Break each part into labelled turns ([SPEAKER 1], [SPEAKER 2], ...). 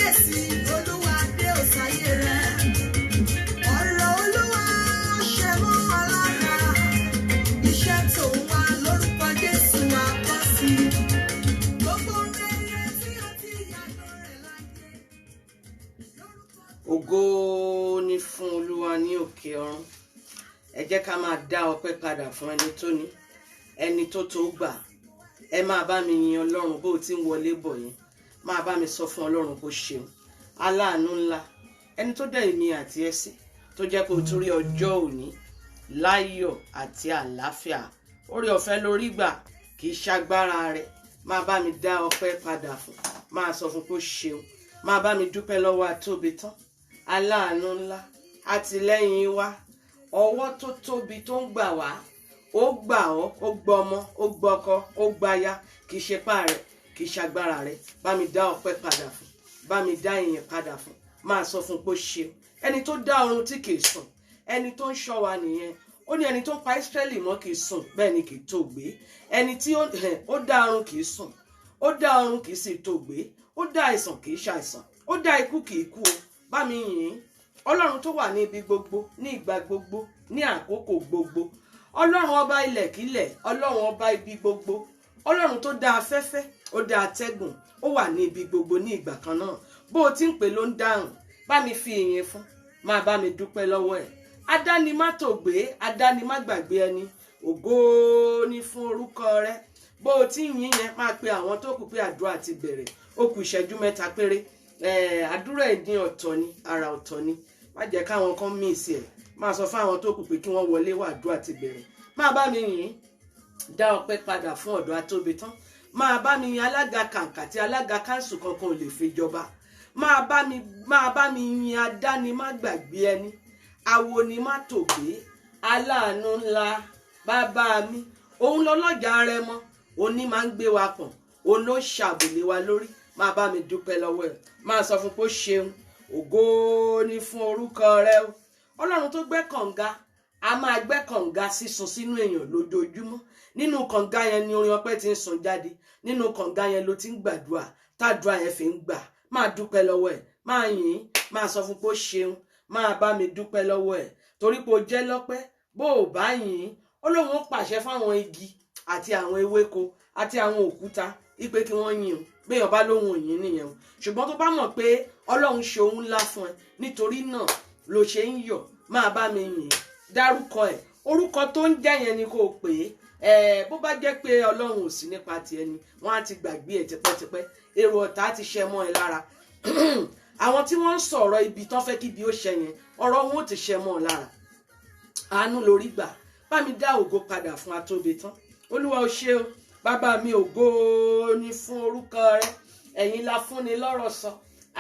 [SPEAKER 1] kábíyèsí olúwa dé òsáyé rẹ̀. Ọ̀rọ̀ olúwa ṣe mọ́ wa lára. Iṣẹ́ tó wà lórúkọ Jésù wa bọ́ sí. Gbogbo rere tí ó ti yàgò rẹ̀ láyé.
[SPEAKER 2] Ògo ni fún Olúwa ní òkè ọ̀run. Ẹ jẹ́ ká máa dá ọpẹ́ padà fún ẹni tó ní, ẹni tó tó gbà. Ẹ máa bá mi yin Ọlọ́run bó ti ń wọlé bọ̀ yín. Máa bá mi sọ fún Ọlọ́run kó ṣeun. Aláàánú ńlá, ẹni tó dá èmi àti ẹ sí, tó jẹ́ kó tún rí ọjọ́ òní láyọ̀ àti àlàáfíà. Oore ọ̀fẹ́ lórí gbà, kì í ṣagbára rẹ̀. Máa bá mi dá ọpẹ́ padà fún. Máa sọ fún kó ṣeun. Máa bá mi dúpẹ́ lọ́wọ́ atóbi tán. Aláàánú ńlá, àtìlẹ́yìn wa, ọwọ́ tó tóbi tó ń gbà wá. Ó gbà ọ́, ó gbọ́mọ, ó gbọ́kọ, ó gbaya, kì í ṣe pá rẹ̀, kì í ṣagbára rẹ̀. Bá mi dá ọpẹ́ padà fún. Bá mi dá ìyìn padà fún. Máa sọ fún pé ó ṣeun. Ẹni tó dá ọ̀run tí kì í sùn, ẹni tó ń ṣọ́ wa nìyẹn. Ó ní ẹni tó ń pa Ísírẹ́lì mọ́ kì í sùn, bẹ́ẹ̀ ni kì í tó gbé. Ẹni tí ó dá ọ̀run kì í sùn, ó dá ọ̀run kì í sì tó gbé. Ó dá àìsàn kì í ṣàìsàn, ó dá ikú kì í kú o. Bá mi yìn Ọlọ́run tó wà ní ibi gbogbo, ní ìgbà gbogbo, ní àkókò gbogbo. Ọlọ́run ọba ilẹ̀kílẹ̀, Ọlọ́run ọba ibi gbogbo. Ọlọ́run tó dá afẹ́fẹ́, ó dá atẹ́gùn, ó wà ní ibi gbogbo ní ìgbà kan náà. Bó o ti ń pè ló ń dáhùn. Bá mi fi ìyìn fún. Máa bá mi dúpẹ́ lọ́wọ́ ẹ̀. Adáni má tògbé, adáni má gbàgbé ẹni. Ògo ni fún orúkọ rẹ. Bó o ti ń yìn yẹn, máa pe àwọn tó kù pé àdúrà ti bẹ̀rẹ̀. Ó kù ìṣẹ́jú 3 péré. Àdúrà ẹ̀dín ọ̀tọ̀ ni, ara ọ̀tọ̀ ni. Má jẹ́ káwọn kan míìsì ẹ̀. Máa sọ fún àwọn tó kù pé kí wọ́n wọlé wá, àdúrà ti bẹ̀rẹ̀. Máa bá mi yìn, dá ọpẹ́ padà fún ọ̀dọ̀ atóbi tán. Máa bá mi yin alága kàǹkà tí alága káńsù kankan ò lè fi jọba. Máa bá mi yin adáni má gbàgbé ẹni. Awo ni má tògbé. Aláàánú ńlá bàbá mi. Òun lọ́lọ́jà rẹ mọ́. Òun ní máa ń gbé wa pọ̀n. Òun ló ṣàbùlé wa lórí. Máa bá mi dúpẹ́ lọ́wọ́ ẹ̀. Máa sọ fún pé ó ṣeun. Ògo ni fún orúkọ rẹ o. Ọlọ́run tó gbẹ́ kànga, a máa gbẹ́ kànga sísun sínú èèyàn lójoojúmọ́. Nínú kànga yẹn ni orin ọpẹ́ ti ń sun jáde. Nínú kànga yẹn ló ti ń gbàdúrà, tàdúrà yẹn fi ń gbà. Máa dúpẹ́ lọ́wọ́ ẹ̀. Máa yìn, máa sọ fún pé ó ṣeun. Máa bá mi dúpẹ́ lọ́wọ́ ẹ̀. Torí pé ó jẹ́ lọ́pẹ́. Bó o bá yìn, Ọlọ́run ó pàṣẹ fáwọn igi àti àwọn ewéko àti àwọn òkúta ipe kí wọ́n yìn o. Béèyàn bá lóhùn òyìn nìyẹn o. Ṣùgbọ́n tó bá mọ̀ pé Ọlọ́run ṣe ohun ńlá fún ẹ, nítorí náà ló ṣe ń yọ̀. Máa bá mi yìn. Dárúkọ ẹ̀. Orúkọ tó ń jẹ́ yẹn ni kò pè é. Bó bá jẹ́ pé Ọlọ́run ò sí nípa ti ẹni, wọ́n á ti gbàgbé ẹ̀ tipẹ́tipẹ́. Èrò ọ̀tá ti ṣẹ mọ́ ẹ lára. Àwọn tí wọ́n ń sọ̀rọ̀ ibi tán fẹ́ kí ibi ó ṣẹ yẹn, ọ̀rọ̀ wọn ò ti ṣẹ mọ́ ọ lára. Àánú lórí gbà. Bá mi dá ògo padà fún atóbi tán. Olúwa ó ṣé o. Bàbá mi, ògo ni fún orúkọ rẹ. Ẹ̀yin la fúnni lọ́rọ̀ sọ.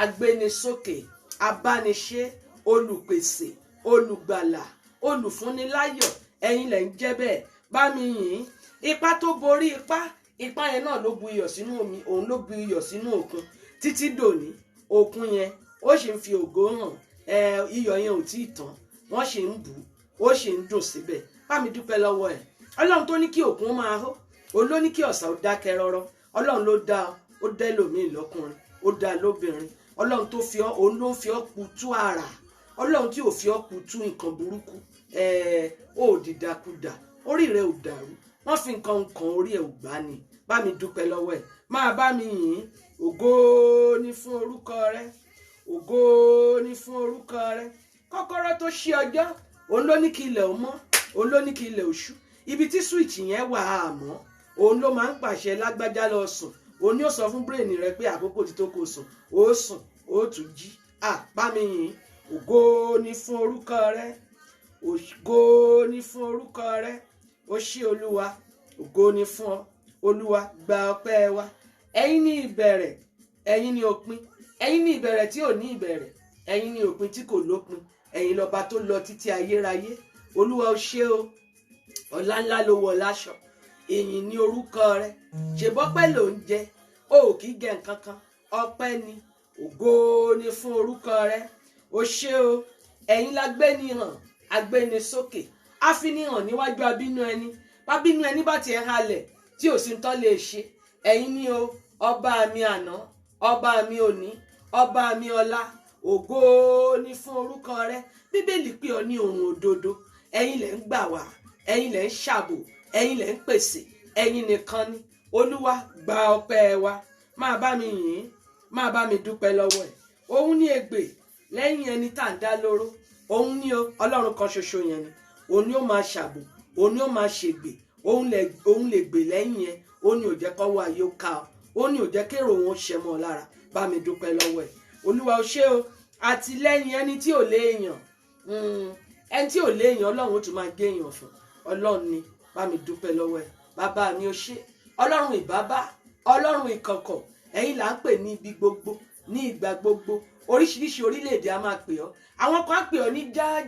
[SPEAKER 2] Agbénisókè, abániṣe, olùpèsè, olùgbàlà, olùfúnniláyọ̀. Ẹ̀yin lẹ ń jẹ́ bẹ́ẹ̀. Bá mi yìn. Ipá tó borí ipá. Ipá yẹn náà ló bu iyọ̀ sínú omi. Òun ló bu iyọ̀ sínú òkun. Títí dòní, òkun yẹn ó sì ń fi ògo hàn. Iyọ̀ yẹn ò tí ì tán. Wọ́n sì ń bù. Ó sì ń dùn síbẹ̀. Bá mi dúpẹ́ lọ́wọ́ ẹ̀. Ọlọ́run tó ní kí òkun máa hó. Òun ló ní kí ọ̀sà ó dákẹ́ rọ́rọ́. Ọlọ́run ló dá ọ. Ó dá ẹlòmíì lọ́kùnrin. Ó dá lóbìnrin. Ọlọ́run tó fi ọ́, òun ló ń fi ọ́ kutú àrà. Ọlọ́run tí ò fi ọ́ kutú nǹkan burúkú. Ó dìdàkudà. Orí rẹ ò dàrú. Wọ́n fi nǹkan orí ẹ̀ ò gbá ni. Bá mi dúpẹ́ lọ́wọ́ ẹ̀. Máa bá mi yìn. Ògo ni fún orúkọ rẹ. Ògo ni fún orúkọ rẹ. Kọ́kọ́rọ́ tó ṣí ọjọ́. Òun ló ní kí ilẹ̀ ó mọ́. Òun ló ní kí ilẹ̀ ó ṣú. Ibi tí switch yẹn wà á mọ́. Òun ló máa ń pàṣẹ lágbájá lọ sùn. Òun ni ó sọ fún brain rẹ pé àkókò ti tó kó sùn. Ó sùn, ó tún jí. Bá mi yìn. Ògo ni fún orúkọ rẹ. Ògo ni fún orúkọ rẹ. Ó ṣé Olúwa. Ògo ni fún ọ. Olúwa, gba ọpẹ́ wa. Ẹ̀yin ni ìbẹ̀rẹ̀, ẹ̀yin ni òpin. Ẹ̀yin ni ìbẹ̀rẹ̀ tí ò ní ìbẹ̀rẹ̀. Ẹ̀yin ni òpin tí kò lópin. Ẹ̀yin lọba tó lọ títí ayérayé. Olúwa ó ṣé o. Ọlá ńlá ló wọ̀ láṣọ. Ìyìn ni orúkọ rẹ. Ṣèbọ́pẹ́ ló ń jẹ. O kì í jẹ nǹkan kan. Ọpẹ́ ni. Ògo ni fún orúkọ rẹ. Ó ṣé o. Ẹ̀yin la gbé ni hàn. Agbéni sókè. Afinihàn níwájú abínú ẹni. Bábínú ẹni bá ti ẹ̀ halẹ̀ tí ò sí tán lè ṣe. Ẹ̀yin ni o. Ọba mi àná. Ọba mi òní. ọba mi ọlá, ògo ni fún orúkọ rẹ. Bíbélì pè ọ́ ní ohun òdodo. Ẹ̀yin lẹ ń gbà wá, ẹ̀yin lẹ ń ṣàbò, ẹ̀yin lẹ ń pèsè, ẹ̀yin nìkan ni. Olúwa gba ọpẹ́ wa. Máa bá mi yìn, máa bá mi dúpẹ́ lọ́wọ́ ẹ̀. Òun ní ègbè lẹ́yìn ẹni tá à ń dá lóró. Òun ní Ọlọ́run kan ṣoṣo yẹn ni. Òun ni ó máa ṣàbò, òun ni ó máa ṣègbè, òun lè gbè lẹ́yìn ẹ. Òun ni ò jẹ́ kọ́wọ́ ayé ó ká ọ. Òun ni ò jẹ́ kérò wọn ṣẹ mọ́ ọ lára. Bá mi dúpẹ́ lọ́wọ́ ẹ̀. Olúwa o ṣé o, àtìlẹ́yìn ẹni tí ò léèyàn. Ẹni tí ò léèyàn Ọlọ́run ó tún máa gé èèyàn fún. Ọlọ́run ni, bá mi dúpẹ́ lọ́wọ́ ẹ̀. Bàbá mi o ṣé. Ọlọ́run ìbábá, Ọlọ́run ìkọ̀kọ̀, ẹ̀yin là ń pè ní ibi gbogbo, ní ìgbà gbogbo. Oríṣiríṣi orílẹ̀-èdè a máa pè ọ́. Àwọn kan á pè ọ́ ní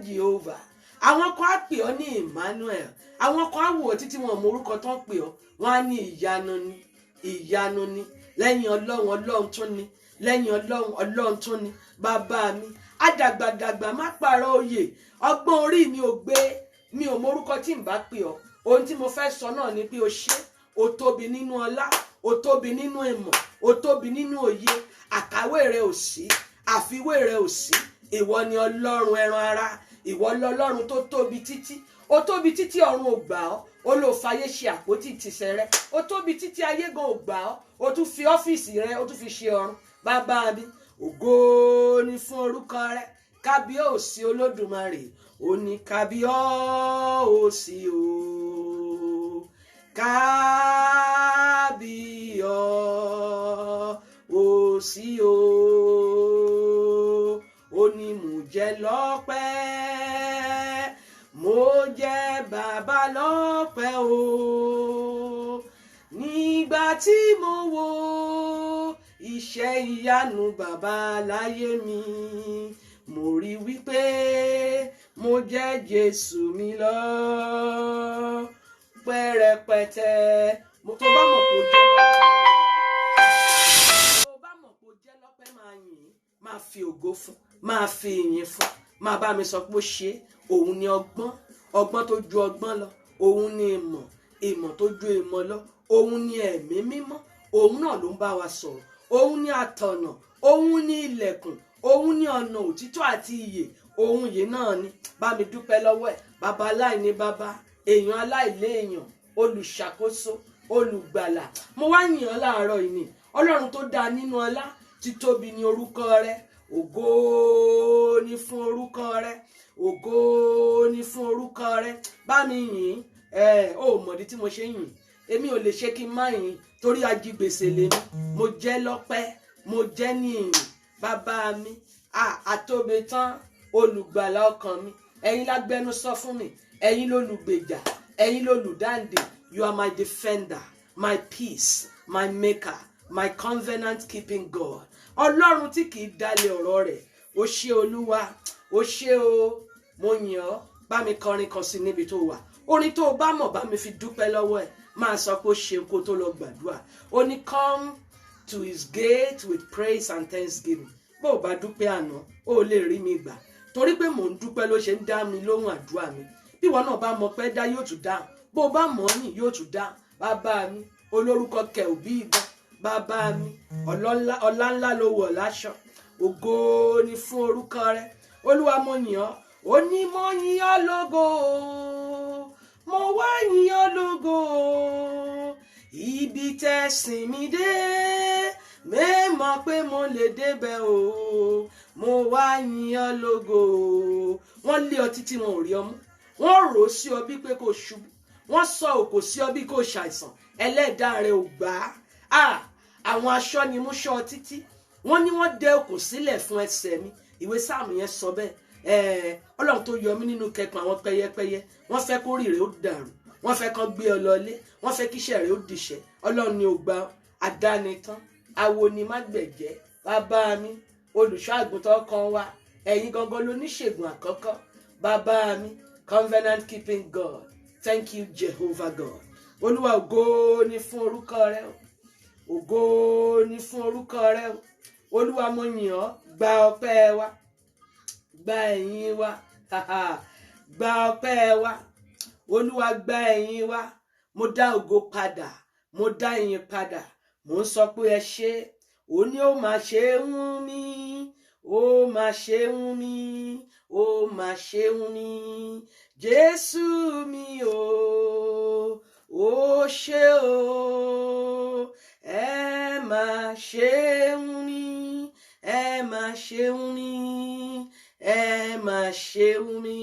[SPEAKER 2] Jehovah, àwọn kan á pè ọ́ ní Emmanuel, àwọn kan á wò ọ́ títí wọn mọ orúkọ tó ń pè ọ́. Wọ́n á ní ìyanu ni, ìyanu ni. Lẹ́yìn Ọlọ́run, Ọlọ́run tún ni. Lẹ́yìn Ọlọ́run, Ọlọ́run tún ni. Bàbá mi, àdàgbàdàgbà má pààrọ̀ oyè. Ọgbọ́n orí mi ò gbé, mi ò mọ orúkọ tí n bá pè ọ́. Ohun tí mo fẹ́ sọ náà ni pé o ṣé, o tóbi nínú ọlá, o tóbi nínú ìmọ̀, o tóbi nínú òye. Àkàwé rẹ ò sí, àfiwé rẹ ò sí. Ìwọ ni Ọlọ́run ẹran ara, ìwọ lọ́lọ́run tó tóbi títí. O tóbi títí ọ̀run ò gbà ọ́. O lò fàyè ṣe àpótí ìtìsẹ̀ rẹ. O tóbi títí ayé gan ò gbà ọ́. O tún fi ọ́fíìsì rẹ, o tún fi ṣe ọ̀run. Bàbá mi, ògo ni fún orúkọ rẹ. Kábíyèsí Olódùmarè, ó ní kábíyèsí o. Kábíyèsí o. Ó ní mo jẹ́ lọ́pẹ́, mo jẹ́ bàbá lọ́pẹ́ o. Nígbà tí mo wo iṣẹ́ ìyanu bàbá láyé mi, mo rí wípé mo jẹ́ Jésù mi lọ pẹ́rẹpẹ̀tẹ. Tó bá mọ̀ pé ó jẹ́ lọ́pẹ́, máa yìn, máa fi ògo fún, máa fi ìyìn fún. Máa bá mi sọ pé ó ṣe. Òun ni ọgbọ́n, ọgbọ́n tó ju ọgbọ́n lọ. Òun ni ìmọ̀, ìmọ̀ tó ju ìmọ̀ lọ. Òun ni ẹ̀mí mímọ́, òun náà ló ń bá wa sọ̀rọ̀. Òun ni àtọ̀nà, òun ni ilẹ̀kùn, òun ni ọ̀nà òtítọ́ àti ìyè. Òun yìí náà ni. Bá mi dúpẹ́ lọ́wọ́ ẹ̀. Bàbá aláìní bàbá, èèyàn aláìléèyàn, olùṣàkóso, olùgbàlà. Mo wá yìn ọ́ láàárọ̀ yìí ni. Ọlọ́run tó dáa nínú ọlá, títóbi ni orúkọ rẹ. Ògo ni fún orúkọ rẹ. Ògo ni fún orúkọ rẹ. Bá mi yìn. Ó mọ̀dí tí mo ṣe yìn. Èmi ò lè ṣe kí n má yìn torí ajigbèsè lèmi. Mo jẹ́ lọ́pẹ́, mo jẹ́ ní ìyìn. Bàbá mi, àtóbi tán, olùgbàlà ọkàn mi. Ẹ̀yin lágbẹ́nu sọ fún mi. Ẹ̀yin lólùgbèjà, ẹ̀yin lólùdáǹdè. You are my defender, my peace, my maker, my covenant keeping God. Ọlọ́run tí kìí dalẹ̀ ọ̀rọ̀ rẹ̀. O ṣé Olúwa, o ṣé o. Mo yìn ọ́. Bá mi kọrin kan sí níbi tó wà. Orin tó o bá mọ̀ bá mi fi dúpẹ́ lọ́wọ́ ẹ̀. Máa sọ pé ó ṣe kó tó lọ gbàdúrà. Ó ní come to his gate with praise and thanksgiving. Bó o bá dúpẹ́ àná, ó lè rí mi gbà. Torí pé mò ń dúpẹ́ ló ṣe ń dá mi lóhùn àdúrà mi. Bí ìwọ náà bá mọ̀ pé dá yóò tún dáhùn. Bó o bá mọ̀ ọ́ nì yóò tún dáhùn. Bàbá mi, olórúkọ kẹ̀ ò bí ìbọn. Bàbá mi, ọlá ńlá ló wọ̀ láṣọ. Ògo ni fún orúkọ rẹ. Olúwa mo yìn ọ́. Ó ní mo yìn ọ́ lógo. Mo wá yìn ọ́ lógo. Ibi tẹ́sìn mi dé, mẹ́mọ̀ pé mo lè débẹ̀ o. Mo wá yìn ọ́ lógo. Wọ́n lé ọ títí wọn ò rí ọ mú. Wọ́n rò sí ọ bí pé kò ṣubú. Wọ́n sọ òkò sí ọ bí kò ṣàìsàn. Ẹlẹ́dàá rẹ ò gbà á. Àwọn aṣọ́nimúṣọ́ títí. Wọ́n ní wọ́n dẹ òkò sílẹ̀ fún ẹsẹ̀ mi. Ìwé Sáàmù yẹn sọ bẹ́ẹ̀. Ọlọ́run tó yọ mí nínú kẹkùn àwọn pẹyẹpẹyẹ. Wọ́n fẹ́ kó rí rẹ̀ ó dàrú. Wọ́n fẹ́ kán gbé ọ lọlé. Wọ́n fẹ́ kíṣẹ́ rẹ̀ ó dìṣẹ́. Ọlọ́run ni ò gbà àdánitán. Awo ni má gbẹ̀jẹ́. Bàbá mi, olùṣọ́ àgùntàn kan wá. Ẹ̀yin gangan lóníṣègùn àkọ́kọ́. Bàbá mi, covenant keeping God. Thank you, Jehovah God. Olúwa ògo ni fún orúkọ rẹ o. Ògo ni fún orúkọ rẹ o. Olúwa mo yìn ọ́. Gba ọpẹ́ wa. Gba ẹ̀yìn wa. Gba ọpẹ́ wa. Olúwa gba ẹ̀yìn wa. Mo dá ògo padà. Mo dá ìyìn padà. Mo ń sọ pé ẹ ṣé. ó ní ó máa ṣe ń mí ó máa ṣe ń mí ó máa ṣe ń mí Jésù mi ó ṣe o ẹ máa ṣe ń mí ẹ máa ṣe ń mí ẹ máa ṣe ń mí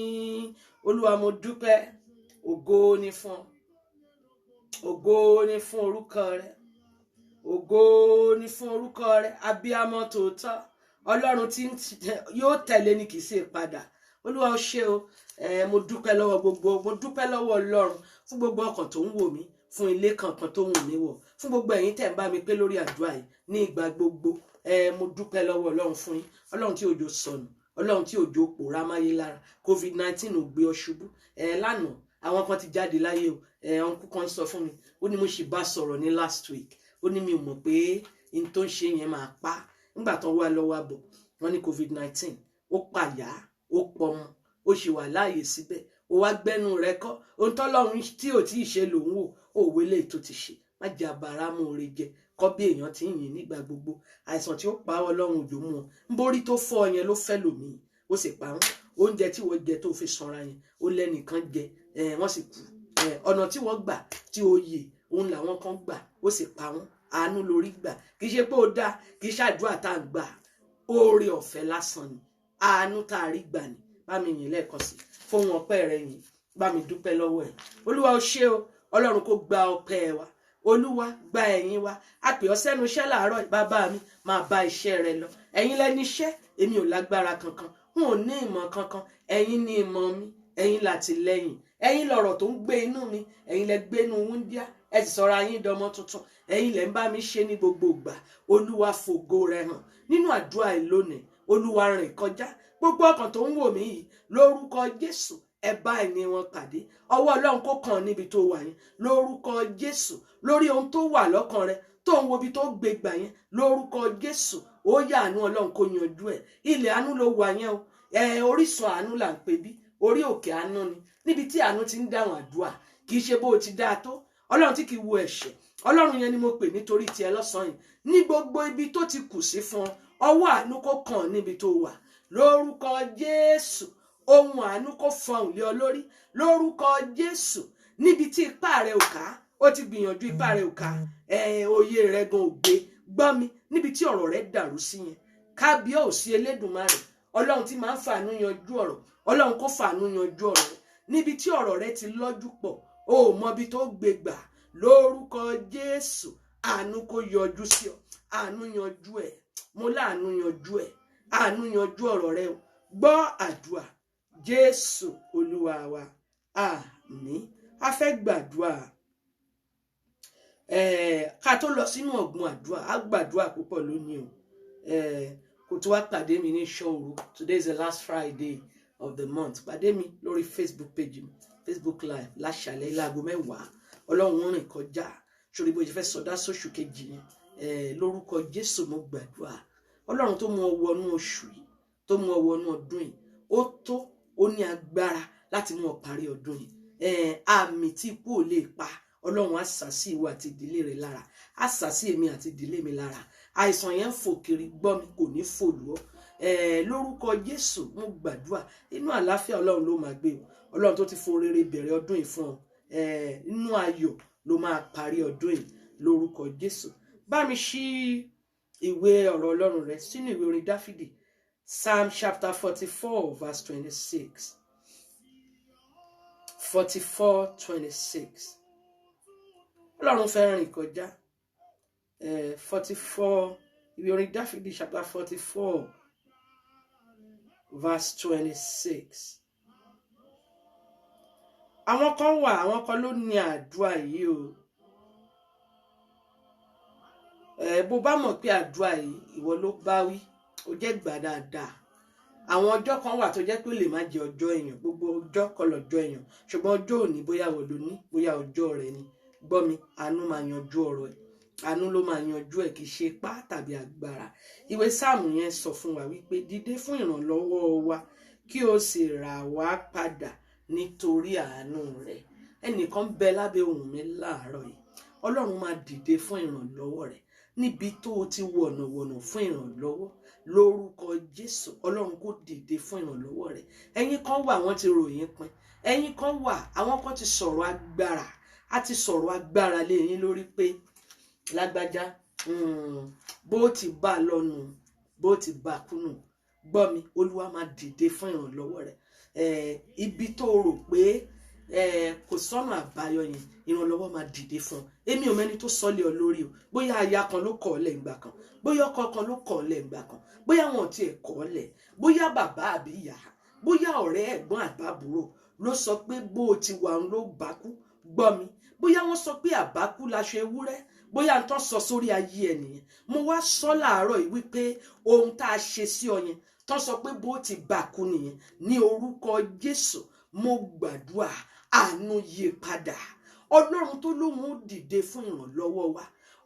[SPEAKER 2] Olúwa mo dúpẹ́ ògo ni fún orúkọ rẹ ògo ni fún orúkọ rẹ abiyamọ tòótọ́ Ọlọ́run tí yóò tẹ̀lé ni kì í ṣe padà Olúwa ó ṣé o mo dúpẹ́ lọ́wọ́ Ọlọ́run fún gbogbo ọkàn tó ń wò mí fún ilé kankan tó wù mí wọ̀ fún gbogbo ẹ̀yin tẹ́ ń bá mi pé lórí àdúrà yìí ní ìgbà gbogbo mo dúpẹ́ lọ́wọ́ Ọlọ́run fún yín Ọlọ́run tí òjò sọnù Ọlọ́run tí òjò pòórá máyé lára COVID-19 ò gbé ọ ṣubú lánàá àwọn kan ti jáde láyé o ọ̀nkú kan sọ fún mi ó ní mo sì bá sọ̀rọ̀ ní last week ó ní mi ò mọ̀ pé n tó ń ṣe yẹn máa pa nígbà tó wà lọ́wọ́ àbọ̀ wọ́n ní COVID-19 ó pàyà ó pọmọ ó sì wà láàyè síbẹ̀ ó wá gbẹ́nu rẹ̀ kọ́ ohun tọ́lọ́run tí ò tí ì ṣe lòun wò òwe lè tó ti ṣe má jẹ àbàrà mú oore jẹ kọ́ bí èèyàn ti ń yìn nígbà gbogbo àìsàn tí ó pa Ọlọ́run òjò mú wọn ń borí tó fọ́ yẹn ló fẹ́ lòmíì ó sì pa wọn oúnjẹ tí wọ́n jẹ tó fi sanra yẹn ó lẹ́nìkan jẹ wọ́n sì kú ọ̀nà tí wọ́n gbà tí ó yè òun làwọn kan gbà ó sì pa wọn àánú lórí gbà kì í ṣe pé ó dáa kì í ṣàdúrà tá à ń gbà oore ọ̀fẹ́ lásán ni àánú tá a rí gbà ni bá mi yìn lẹ́ẹ̀kan sí fóun ọpẹ́ rẹ yìn bá mi dúpẹ́ lọ́wọ́ ẹ̀ Olúwa ó ṣé o Ọlọ́run kó gba ọpẹ́ wa Olúwa gba ẹ̀yìn wa a pè ọ́ sẹ́nu iṣẹ́ làárọ̀ bàbá mi máa bá iṣẹ́ rẹ lọ ẹ̀yin lẹ́ni iṣẹ́ èmi ò lágbára kankan n ò ní ìmọ̀ kankan ẹ̀yin ní ìmọ̀ mi ẹ̀yin látìlẹ́yìn ẹ̀yin lọ̀rọ̀ tó ń gbé inú mi ẹ̀yin lẹ gbé inú wúndíá ẹ sì sọra yín dọmọ tuntun ẹ̀yin lẹ ń bá mi ṣe ní gbogbo ìgbà Olúwa fògo rẹ hàn nínú àdúrà yìí lónìí Olúwa rìn kọjá gbogbo ọkàn tó ń wò mí yìí lórúkọ Jésù ẹ bá ẹni wọn pàdé ọwọ́ Ọlọ́run kó kàn níbi tó wà yẹn lórúkọ Jésù lórí ohun tó wà lọ́kàn rẹ tó ń wo ibi tó gbé gbà yẹn lórúkọ Jésù ó yá àánú Ọlọ́run kó yanjú ẹ̀ ilẹ̀ àánú ló wà yẹn o orísun àánú là ń pè bí orí òkè àánú ni níbi tí àánú ti ń dáhùn àdúrà kì í ṣe bó o ti dáa tó Ọlọ́run tí kì í wo ẹ̀ṣẹ̀ Ọlọ́run yẹn ni mo pè nítorí tiẹ̀ lọ́sàn-án yìí ní gbogbo ibi tó ti kù sí fún ọ ọwọ́ àánú kó kàn níbi tó wà lórúkọ Jésù ohun àánú kó fọhùn lé ọ lórí lórúkọ Jésù níbi tí ipá rẹ ò ká ó ti gbìyànjú ipá rẹ ò ká òye rẹ gan ò gbé gbọ́ mi níbi tí ọ̀rọ̀ rẹ dàrú sí yẹn kábíyèsí Elédùmarè Ọlọ́run tí máa ń fàánú yanjú ọ̀rọ̀ Ọlọ́run kó fàánú yanjú ọ̀rọ̀ rẹ níbi tí ọ̀rọ̀ rẹ ti lọ́jú pọ̀ o ò mọbi tó gbé gbà lórúkọ Jésù àánú kó yọjú sí ọ àánú yanjú ẹ mo láàánú yanjú ẹ àánú yanjú ọ̀rọ̀ rẹ gbọ́ àdúrà Jésù Olúwa wa àmín a fẹ́ gbàdúrà ká tó lọ sínú ọ̀gbun àdúrà á gbàdúrà púpọ̀ lónìí o kò tó wá pàdé mi ní ṣọ́ọ̀rù today is the last Friday of the month pàdé mi lórí Facebook page mi Facebook live láṣàlẹ̀ láago 10 Ọlọ́run rìn kọjá sórí bó ṣe fẹ́ sọdá sóṣù kejì yẹn lórúkọ Jésù mo gbàdúrà Ọlọ́run tó mú ọ wọnú oṣù yìí tó mú ọ wọnú ọdún yìí ó ní agbára láti mú ọ parí ọdún yìí àmì tí ikú ò lè pa Ọlọ́run á sà sí ìwọ àti ìdílé rẹ lára á sà sí èmi àti ìdílé mi lára àìsàn yẹn ń fò kiri gbọ́ mi kò ní fò lù ọ́ lórúkọ Jésù mo gbàdúrà inú àlàáfíà Ọlọ́run ló máa gbé o Ọlọ́run tó ti fo rere bẹ̀rẹ̀ ọdún yìí fún ọ inú ayọ̀ ló máa parí ọdún yìí lórúkọ Jésù bá mi ṣí ìwé ọ̀rọ̀ Ọlọ́run rẹ sínú ìwé orin Dáfídì Psalm chapter 44 verse 26 44:26 Ọlọ́run fẹ́ rìn kọjá 44 ìwé orin Dáfídì chapter 44 verse 26 àwọn kan ló ní àdúrà yìí o bó bá mọ̀ pé àdúrà yìí ìwọ ló bá wí ó jẹ́ gbà dáadáa àwọn ọjọ́ kan wà tó jẹ́ pé ó lè má jẹ́ ọjọ́ èèyàn gbogbo ọjọ́ kọ́ lọ́jọ́ èèyàn ṣùgbọ́n ọjọ́ òní bóyá wọ́n ló ní bóyá ọjọ́ rẹ ni gbọ́ mi àánú máa yanjú ọ̀rọ̀ ẹ̀ àánú ló máa yanjú ẹ̀ kì í ṣe ipá tàbí agbára ìwé sáàmù yẹn sọ fún wa wípé dìde fún ìrànlọ́wọ́ wa kí o sì rà wá padà nítorí àánú rẹ̀ ẹnìkan bẹ lábẹ́ ohùn mi láàárọ̀ yìí Ọlọ́run máa dìde fún ìrànlọ́wọ́ rẹ̀ níbi tó o ti wọ̀nàwọ̀nà fún ìrànlọ́wọ́ lórúkọ Jésù Ọlọ́run kó dìde fún ìrànlọ́wọ́ rẹ. Ẹ̀yin kan wà wọ́n ti ròyìn pin, ẹ̀yin kan wà àwọn kan ti sọ̀rọ̀ agbára, a ti sọ̀rọ̀ agbára lé yín lórí pé lágbájá bó ti bá lọ́nu bó ti bá kúnnù. Gbọ́ mi, Olúwa máa dìde fún ìrànlọ́wọ́ rẹ. Ibi tó rò pé kò sọ́nà àbáyọ yẹn ìrànlọ́wọ́ máa dìde fún ọ. Èmi ò mẹ́ni tó sọ́lé ọ lórí o, bóyá aya kan ló kọ̀ ọ́ lẹ̀ ńgbà kan, bóyá ọkọ kan ló kọ̀ ọ́ lẹ̀ ńgbà kan, bóyá wọn ò tiẹ̀ kọ̀ ọ́ lẹ̀, bóyá bàbá àbí ìyá, bóyá ọ̀rẹ́ ẹ̀gbọ́n àbábúrò ló sọ pé bó o ti wà ń ló bá kú. Gbọ́ mi, bóyá wọ́n sọ pé àbákú laṣọ ewúrẹ́, bóyá n tán sọ sórí ayé ẹ nìyẹn. Mo wá sọ láàárọ̀ yìí wípé ohun tá a ṣe sí ọ yẹn tán sọ pé bó ti bá kú nìyẹn, ní orúkọ Jésù mo gbàdúrà àánú yí padà. Ọlọ́run tó lóhun ó dìde fún ìrànlọ́wọ́ wa,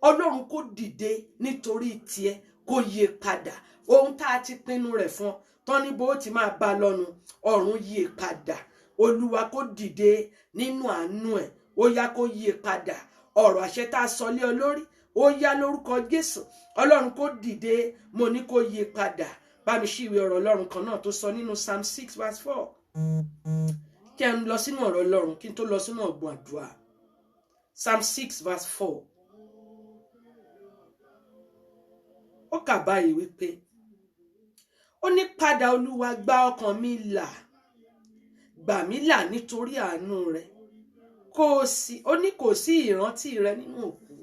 [SPEAKER 2] Ọlọ́run kó dìde nítorí tiẹ̀ kó yí padà. Ohun tá a ti pinnu rẹ̀ fún ọ tán ní bó ti máa bá lọ́nu, ọ̀run yí padà. Olúwa kó dìde nínú àánú ẹ̀, ó yá kó yí padà. Ọ̀rọ̀ àṣẹ tá a sọ lé ọ lórí, ó yá lórúkọ Jésù Ọlọ́run kó dìde, mo ní kó yí padà. Bá mi ṣí ìwé ọ̀rọ̀ Ọlọ́run kan náà tó sọ nínú Psalm 6 verse 4. Kí n lọ sínú ọ̀rọ̀ Ọlọ́run kí n tó lọ sínú ọ̀gbọ̀n àdúrà. Psalm 6 verse 4. Ó kà báyìí wípé ó ní padà Olúwa gba ọkàn mi là, gbà mí là nítorí àánú rẹ, ó ní kò sí ìrántí rẹ nínú òkú.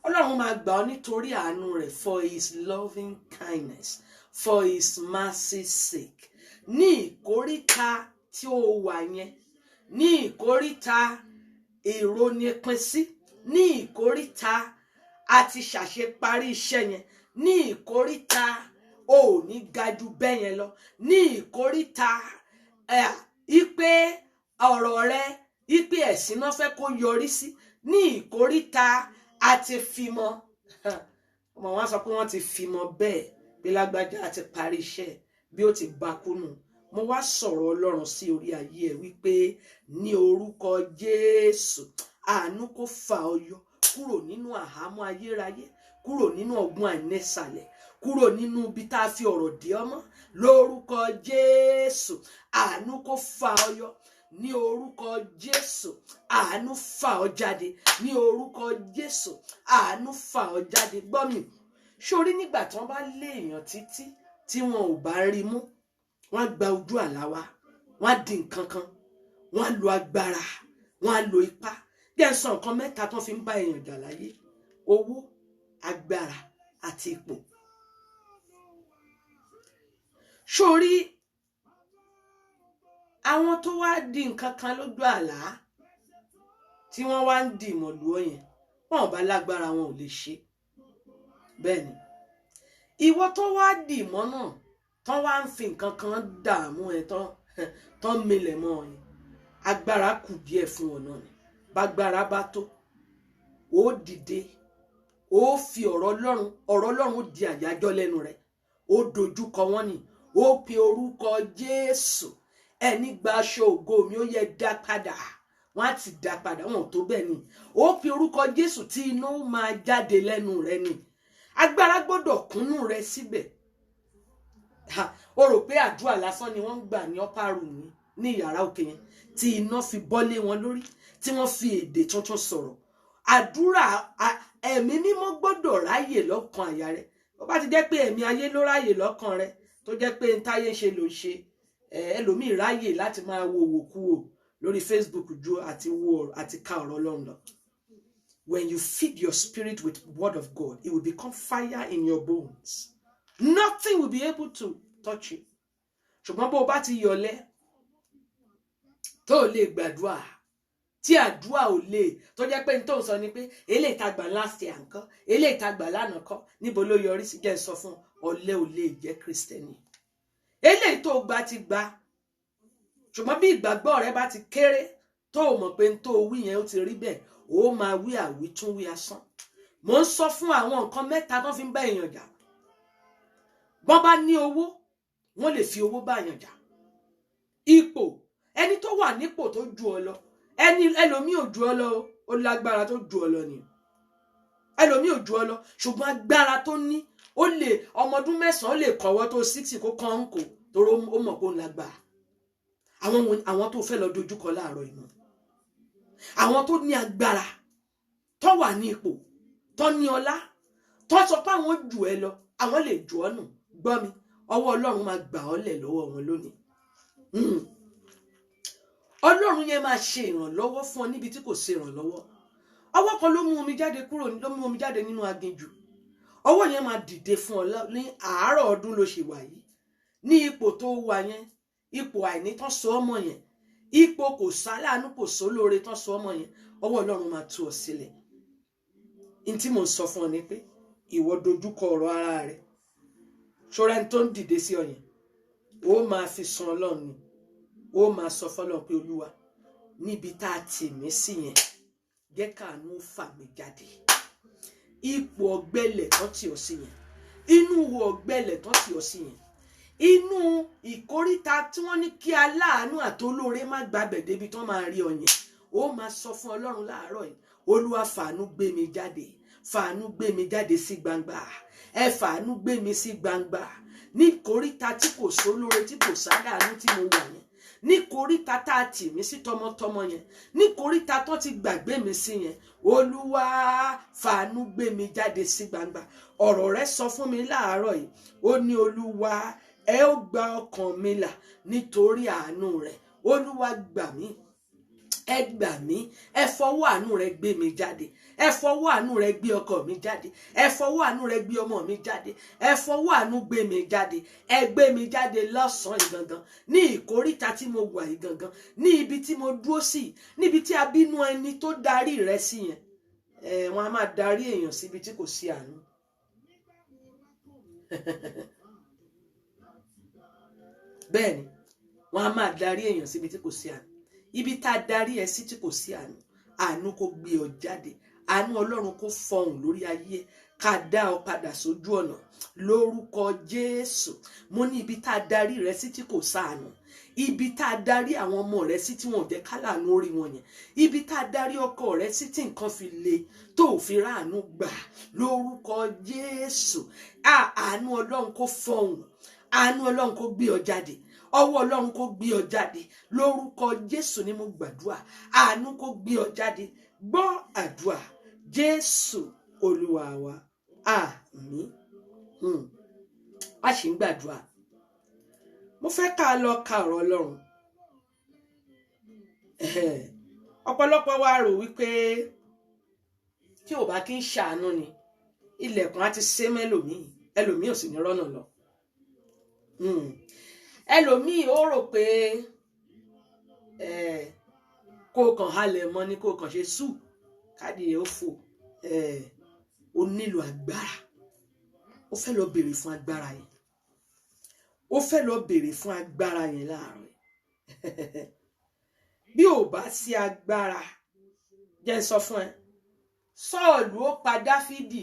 [SPEAKER 2] Ọlọ́run máa gbà ọ́ nítorí àánú rẹ̀, for his loving kindness, for his mercy's sake. Ní ìkóríta tí ó wà yẹn, ní ìkóríta èrò ni pín sí, ní ìkóríta àti ṣàṣeparí iṣẹ́ yẹn, ní ìkóríta ò ní ga jù bẹ́ẹ̀ yẹn lọ, ní ìkóríta ipe ọ̀rọ̀ rẹ ipe ẹ̀sìn náà fẹ́ kó yọrí sí, ní ìkóríta àti fimọ ọmọ wọn sọ pé wọ́n ti fimọ bẹ́ẹ̀ bí lágbájá àti parí iṣẹ́ bí ó ti bá kúnnù. Mo wá sọ̀rọ̀ Ọlọ́run sí orí ayé ẹ wípé ní orúkọ Jésù àánú kó fà ọ́ yọ kúrò nínú àhámọ́ ayérayé, kúrò nínú ọ̀gbun àìnísàlẹ̀, kúrò nínú ibi tá a fi ọ̀rọ̀ dé ọmọ. Lórúkọ Jésù àánú kó fà ọ́ yọ. Ní orúkọ Jésù àánú fà ọ́ jáde. Ní orúkọ Jésù àánú fà ọ́ jáde. Gbọ́ mi, sórí nígbà tí wọ́n bá lé èèyàn títí tí wọn ò bá rí mú, wọ́n á gba ojú àlá wa, wọ́n á di nǹkan kan, wọ́n á lo agbára, wọ́n á lo ipá. Bí ẹ sọ nǹkan mẹ́ta tó fi ń bá èèyàn jà láyé: owó, agbára àti ipò. Sórí àwọn tó wá di nǹkan kan lójú àlá tí wọ́n wá ń dì mọ̀lú ọ̀yẹn, wọn ò bá lágbára wọn ò lè ṣe. Bẹ́ẹ̀ ni ìwọ tó wá dì mọ́ náà tán wá ń fi nǹkan kan dààmú ẹ tán milẹ̀ mọ́ ọ yẹn, agbára kù díẹ̀ fún ọ náà ni. Bágbára bá tó, ó dìde, ó fi ọ̀rọ̀ Ọlọ́run ó di àyájọ́ lẹ́nu rẹ̀, ó dojúkọ wọ́n ni, ó pe orúkọ Jésù. Ẹni gba aṣọ ògo mi ó yẹ dá padà, wọ́n á ti dá padà, wọn ò tó bẹ́ẹ̀ ni. Ó pe orúkọ Jésù tí iná máa jáde lẹ́nu rẹ̀ ni. Agbára gbọ́dọ̀ kúnnú rẹ̀ síbẹ̀. O rò pé àdúrà lásán ni wọ́n ń gbà ní upper room ní yàrá òkè yẹn tí iná fi bọ́lé wọn lórí, tí wọ́n fi èdè tuntun sọ̀rọ̀. Àdúrà ẹ̀mí mímọ́ gbọ́dọ̀ ráyè lọ́kàn àyà rẹ̀. Ó bá ti jẹ́ pé ẹ̀mí ayé ló ráyè lọ́kàn rẹ̀, tó jẹ́ pé ntáyé ṣe ló ṣe, ẹlòmíì ráyè láti máa wo òwòkúwò lórí Facebook ju àti ka ọ̀rọ̀ Ọlọ́run lọ. When you feed your spirit with word of God, it will become fire in your bones. Nothing will be able to touch you. Ṣùgbọ́n bó o bá ti yọlẹ̀ tó lè gbàdúrà, tí àdúrà ò lè, tó jẹ́ pé n tó ń sọ ni pé eléyìí tá gbà last year ńkọ́, eléyìí tá gbà lánàá kọ́, níbo ló yọrí sí? Jẹ́ sọ fún ọ̀lẹ ò lè jẹ́ Kristẹni. Eléyìí tó gbà ti gbà, ṣùgbọ́n bí ìgbàgbọ́ rẹ bá ti kéré tó mọ̀ pé n tó wí yẹn ó ti rí bẹ́ẹ̀, ó máa wí àwítún wí asán. Mo ń sọ fún àwọn nǹkan mẹ́ta tó fi ń bá èèyàn jà. Bọ́n bá ní owó, wọ́n lè fi owó bá èèyàn jà. Ipò, ẹni tó wà nípò tó ju ọ lọ, ẹlòmíì ò ju ọ lọ, ó lágbára tó ju ọ lọ ni. ẹlòmíì ò ju ọ lọ ṣùgbọ́n agbára tó ní ó lè ọmọ ọdún 9 ó lè kọ́wọ́ tó 60 kó kàn ń kò torí ó mọ̀ pé ó ń lágbára. Àwọn tó fẹ́ lọ dojúkọ láàárọ̀ inú àwọn tó ní agbára tó wà ní ipò tó ní ọlá tó sọ pé àwọn jù ẹ lọ àwọn lè jù ọ nù. Gbọ́ mi, ọwọ́ Ọlọ́run máa gbà ọ́ lẹ̀ lọ́wọ́ wọn lónìí. Ọlọ́run yẹn máa ṣe ìrànlọ́wọ́ fún ọ níbi tí kò ṣe ìrànlọ́wọ́. Ọwọ́ kan ló mú omi jáde nínú aginjù. Ọwọ́ yẹn máa dìde fún ọ ní àárọ̀ ọdún ló ṣe wà yìí. Ní ipò tó wà yẹn, ipò àìní tán sọ ọmọ yẹn, ipò kò sáláàánú kò sólóore tán sọ ọmọ yẹn, ọwọ́ Ọlọ́run máa tú ọ sílẹ̀. In tí mo sọ fún ọ ni pé ìwọ dojúkọ ọ̀rọ̀ ara rẹ. Ṣọ́ra ẹni tó ń dìde sí ọ yẹn, ó máa fi sun Ọlọ́run ni. Ó máa sọ fọ́lọ́run pé Olúwa, níbi tá a tì mí sí yẹn, jẹ́ káàánú fà mí jáde. Ipò ọ̀gbẹlẹ̀ tán tì ọ sí yẹn, inú ọ̀gbẹlẹ̀ tán tì ọ sí yẹn, inú ìkóríta tí wọ́n ní kí aláàánú àtolóore má gbàbẹ̀ débi tán máa rí ọ yẹn, ó máa sọ fún Ọlọ́run láàárọ̀ yìí, Olúwa fàánú gbé mi jáde, fàánú gbé mi jáde sí gbangba, ẹ fàánú gbé mi sí gbangba. Ní ìkóríta tí kò sólóore tí kò sáláàánú tí mo wà yẹn, ní koríta tá a tì mí sí tọmọtọmọ yẹn, ní koríta tó ti gbàgbé mi sí yẹn, Olúwa fàánú gbé mi jáde sí gbangba. Ọ̀rọ̀ rẹ sọ fún mi láàárọ̀ yìí, ó ní Olúwa ẹ ó gba ọkàn mi là nítorí àánú rẹ. Olúwa gbà mí, ẹ gbà mí, ẹ fọwọ́ àánú rẹ gbé mi jáde, ẹ fọwọ́ àánú rẹ gbé ọkọ mi jáde, ẹ fọwọ́ àánú rẹ gbé ọmọ mi jáde, ẹ fọwọ́ àánú gbé mi jáde, ẹ gbé mi jáde lọ́sàn-án ìgangan, ní ìkóríta tí mo wà ìgangan, ní ibi tí mo dúró sí, níbi tí a bínú ẹni tó darí rẹ sí yẹn. Wọ́n á máa darí èèyàn síbi tí kò sí àánú. Bẹ́ẹ̀ni, wọ́n á máa darí èèyàn síbi tí kò sí àánú. Ibi tá a darí ẹ sí tí kò sí àánú, àánú kó gbé ọ jáde, àánú Ọlọ́run kó fọhùn lórí ayé, ká dá ọ padà sójú ọ̀nà lórúkọ Jésù. Mo ní ibi tá a darí rẹ sí tí kò sáànú, ibi tá a darí àwọn ọmọ rẹ sí tí wọn ò jẹ́ káláàánú orí wọn yẹn, ibi tá a darí ọkọ rẹ sí tí nǹkan fi le tó ò fi ráàánú gbà lórúkọ Jésù. Àánú Ọlọ́run kó fọhùn, àánú Ọlọ́run kó gbé ọ jáde, ọwọ́ Ọlọ́run kó gbé ọ jáde lórúkọ Jésù ni mo gbàdúrà. Àánú kó gbé ọ jáde. Gbọ́ àdúrà Jésù Olúwa wa, àmín. A ṣì ń gbàdúrà. Mo fẹ́ ká lọ ka ọ̀rọ̀ Ọlọ́run. Ọ̀pọ̀lọpọ̀ wa rò wípé tí ò bá kí ń ṣàánú ni ilẹ̀kùn á ti sé mẹ́lòmíì, ẹlòmíì ò sì ní rọ́nà lọ. Ẹlòmíì ó rò pé kó kàn halẹ̀ mọ́ ni kó kàn ṣe sùn káàdì ẹ̀ ó fò. Ó nílò agbára. Ó fẹ́ lọ béèrè fún agbára yẹn. Ó fẹ́ lọ béèrè fún agbára yẹn láàárọ̀. Bí ò bá sí agbára, jẹ́ n sọ fún ẹ, Sọ́ọ̀lù ó pa Dáfídì.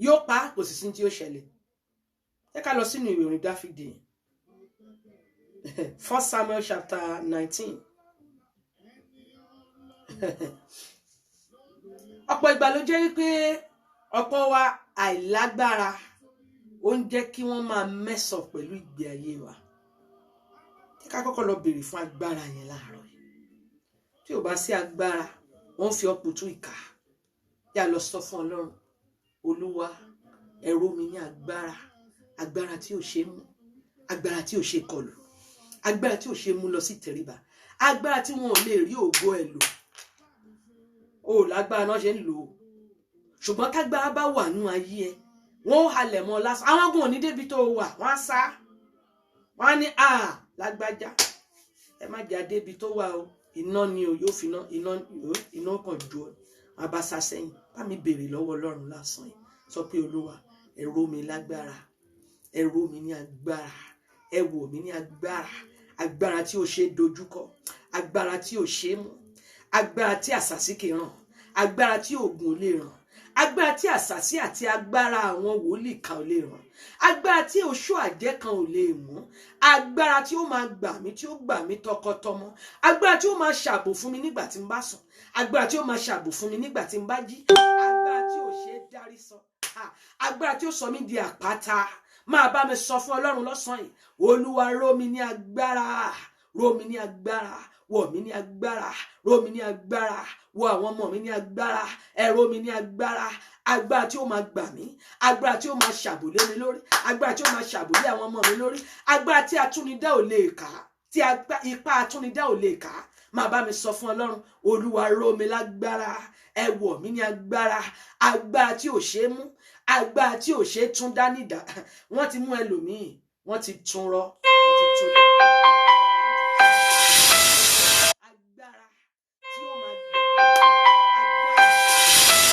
[SPEAKER 2] Yóò pa kò sì sí tí ó ṣẹlẹ̀. Ẹ ká lọ sínú ìwé orin Dáfídì. 1 Samuel chapter 19. Ọ̀pọ̀ ìgbà ló jẹ́ wípé ọ̀pọ̀ wa àìlágbára ó ń jẹ́ kí wọ́n máa mẹ́sọ̀ pẹ̀lú ìgbé ayé wa. Ẹ ká kọ́kọ́ lọ béèrè fún agbára yẹn láàárọ̀ yìí. Tí ò bá sí agbára, wọ́n fi ọ̀pùtù ìkà. Yá lọ sọ fún Ọlọ́run, Olúwa ẹ rọ̀ mí ní agbára, agbára tí ò ṣe mú, agbára tí ò ṣe kọlù, agbára tí ò ṣe mú lọ sí tẹríba, agbára tí wọn ò lè rí ògo ẹ lò. Ó lágbára náà ṣe ń lò ó, ṣùgbọ́n tágbára bá wà nínú ayé ẹ, wọn ó halẹ̀ mọ́ lásán. Àwọn ogun ò ní débi tó wà, wọ́n á sá, wọ́n á ní lágbájá ẹ má jà débi tó wà o, iná ni o yóò fi iná kan ju ọ, wọn bá sá sẹ́yìn. Bá mi béèrè lọ́wọ́ Ọlọ́run lásán yìí, sọ pé Olúwa ẹ rọ̀ mí lágbára, ẹ rọ̀ mí ní agbára, ẹ wò mí ní agbára, agbára tí ò ṣe dojúkọ, agbára tí ò ṣe mú, agbára tí àṣàsí kì í ràn, agbára tí òògùn ò lè ràn, agbára tí àṣàsí àti agbára àwọn wòlíì kan ò lè ràn, agbára tí oṣó àjẹ́ kan ò lè mú, agbára tí ó máa gbà mí, tí ó gbà mí tọkọtọmọ, agbára tí ó máa ṣààbò fún mi nígbà tí n bá sùn, agbára tí ó máa ṣààbò fún mi nígbà tí n bá jí, agbára tí ò ṣe é dárí sọ, agbára tí ó sọ mí di àpáta. Máa bá mi sọ fún Ọlọ́run lọ́sàn-án yìí, Olúwa ró mi ní agbára, ró mi ní agbára, wọ̀ mí ní agbára, ró mi ní agbára, wọ̀ àwọn ọmọ mi ní agbára, ẹ ró mi ní agbára, agbára tí ó máa gbà mí, agbára tí ó máa ṣààbò lé mi lórí, agbára tí ó máa ṣààbò lé àwọn ọmọ mi lórí, agbára tí atúnidá ò lè kà, tí ipá atúnidá ò lè kà. Máa bá mi sọ fún Ọlọ́run, Olúwa ró mi lágbára, ẹ wọ̀ mí ní agbára, agbára tí ò ṣe é mú, agbára tí ò ṣe é tún dá nídà. Wọ́n ti mú ẹlòmíì, wọ́n ti tún rọ, wọ́n ti tún rọ. Agbára tí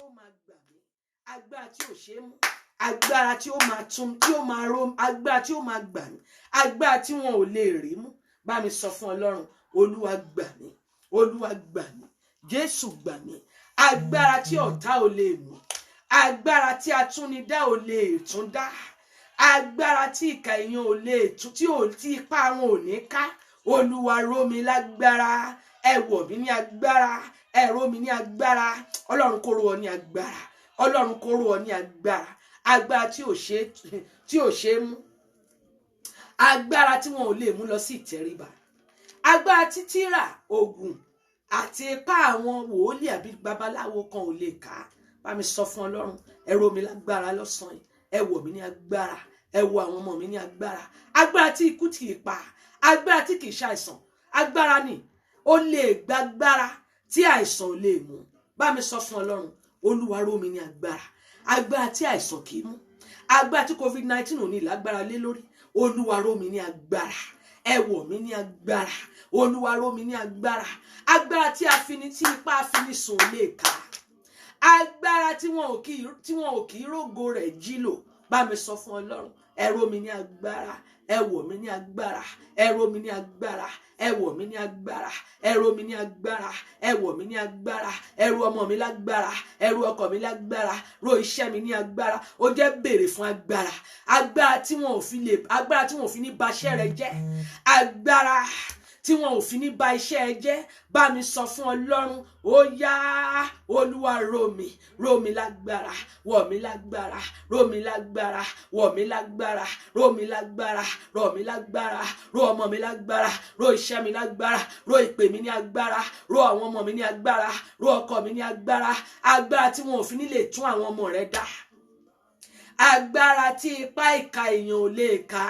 [SPEAKER 2] ó máa gbà mí, agbára tí ò ṣe é mú, agbára tí ó máa tún, tí ó máa ró, agbára tí ó máa gbà mí, agbára tí wọn ò lè rí mú. Bá mi sọ fún Ọlọ́run, Olúwa gbà mí, Olúwa gbà mí, Jésù gbà mí, agbára tí ọ̀tá ò lè mú, agbára tí atúnidá ò lè tún dá, agbára tí ìkà èèyàn ò lè tún, tí ipá wọn ò ní ká. Olúwa ró mi lágbára, ẹ wọ̀ mí ní agbára, ẹ ró mi ní agbára. Ọlọ́run kó ró ọ ní agbára, Ọlọ́run kó ró ọ ní agbára, agbára tí ò ṣe é mú, agbára tí wọn ò lè mú lọ sí ìtẹríba, agbára tí tírà, ògùn àti ipá àwọn wòlíì àbí babaláwo kan ò lè ká. Bá mi sọ fún Ọlọ́run, ẹ ró mi lágbára lọ́sàn-án yìí, ẹ wọ̀ mí ní agbára, ẹ wọ̀ àwọn ọmọ mi ní agbára, agbára tí ikú kì í pa, agbára tí kì í ṣàìsàn, agbára ni ó lè gbàgbára tí àìsàn ò lè mú. Bá mi sọ fún Ọlọ́run, Olúwa ró mi ní agbára, agbára tí àìsàn kì í mú, agbára tí COVID-19 ò ní lágbára lé lórí. Olúwa ró mi ní agbára, ẹ wọ̀ mí ní agbára, Olúwa ró mi ní agbára, agbára tí ipá afinisùn ò lè ká, agbára tí wọn ò kì í rógo rẹ̀ jí lò. Bá mi sọ fún Ọlọ́run, ẹ ró mi ní agbára, ẹ wọ̀ mí ní agbára, ẹ ró mi ní agbára, ẹ wọ̀ mí ní agbára, ẹ ró mi ní agbára, ẹ wọ̀ mí ní agbára, ẹ ró ọmọ mi lágbára, ẹ ró ọkọ mi lágbára, ró iṣẹ́ mi ní agbára. Ó jẹ́ béèrè fún agbára, agbára tí wọn ò fi ní ba iṣẹ́ rẹ jẹ́, agbára tí wọn ò fi ní ba iṣẹ́ ẹ jẹ́. Bá mi sọ fún Ọlọ́run, ó yá, Olúwa ró mi lágbára, wọ̀ mí lágbára, ró mi lágbára, wọ̀ mí lágbára, ró mi lágbára, rọ̀ mí lágbára, ró ọmọ mi lágbára, ró iṣẹ́ mi lágbára, ró ìpè mi ní agbára, ró àwọn ọmọ mi ní agbára, ró ọkọ mi ní agbára, agbára tí wọn ò fi ní lè tún àwọn ọmọ rẹ dá, agbára tí ipá ìkà èèyàn ò lè ká.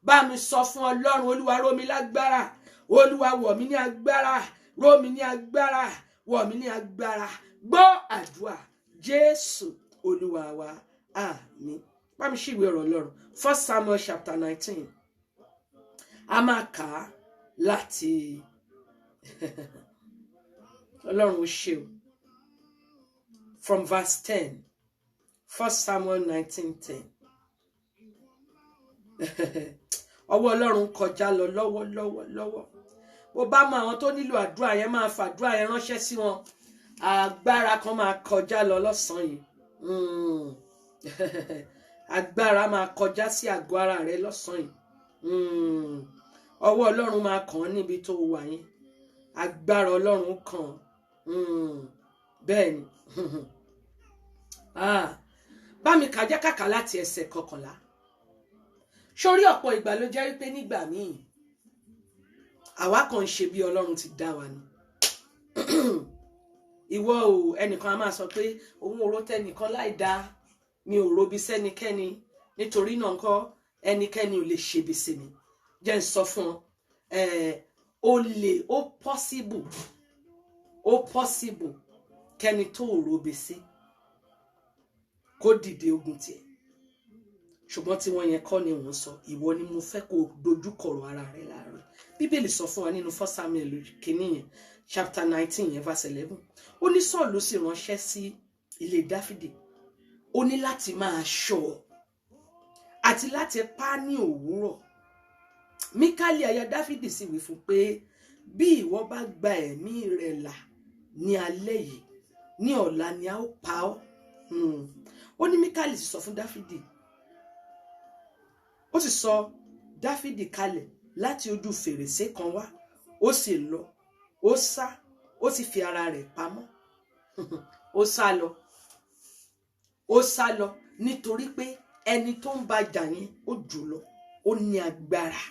[SPEAKER 2] Bá mi sọ fún Ọlọ́run, Olúwa ró mi lágbára, Olúwa wọ̀ mí ní agbára, ró mi ní agbára, wọ̀ mí ní agbára. Gbọ́ àdúrà Jésù Olúwa wa, àmín. Bá mi ṣí ìwé ọ̀rọ̀ Ọlọ́run, 1 Samuel chapter 19. A máa kà á láti Ọlọ́run ó ṣe o, from verse 10. 1 Samuel 19:10. Ọwọ́ Ọlọ́run kọjá lọ lọ́wọ́. Bó bá mọ àwọn tó nílò àdúrà yẹn, máa fàdúrà yẹn ránṣẹ́ sí wọn. Agbára kan máa kọjá lọ lọ́sàn-án yìí. Agbára máa kọjá sí àgọ́ ara rẹ lọ́sàn-án yìí. Ọwọ́ Ọlọ́run máa kàn án níbi tó wà yẹn. Agbára Ọlọ́run kàn án. Bẹ́ẹ̀ ni. Bá mi kà jẹ́ kàkà láti ẹsẹ̀ 11. Sórí ọ̀pọ̀ ìgbà ló jẹ́ wípé nígbà míì àwa kàn ń ṣe bí Ọlọ́run ti dá wa ni. Ìwọ o, ẹnìkan a máa sọ pé òun ò rò tẹnìkan láì dá, mi ò rò bí sẹ́nikẹ́ni, nítorí náà ńkọ́ ẹnikẹ́ni ò lè ṣe bí sí mi. Jẹ́ n sọ fún ọ, ó possible kẹ́ni tó rò bí sí kó dìde ogun tiẹ̀. Ṣùgbọ́n tí wọ́n yẹn kọ́ ni wọ́n sọ, ìwọ ni mo fẹ́ kó dojú kọ̀rọ̀ ara rẹ láàrin. Bíbélì sọ fún wa nínú 1 Samuel kìíní yẹn, chapter 19 yẹn, verse 11. Ó ní Sọ́ọ̀lù ló sì ránṣẹ́ sí ilé Dáfídì. Ó ní láti máa ṣọ́ àti láti pa ní òwúrọ̀. Míkálì aya Dáfídì sì wí fún pé, bí ìwọ bá gba ẹ̀mí rẹ̀ là ní alẹ́ yìí, ní ọ̀la ni a ó pa ọ́. ó ní Míkálì sì sọ fún Dáfídì, ó sì sọ Dáfídì kalẹ̀ láti ojú fèrèsé kan wá, ó sì lọ, ó sá, ó sì fi ara rẹ̀ pamọ́. Ó sá lọ nítorí pé ẹni tó ń bá jà yẹn ó jù lọ, ó ní agbára,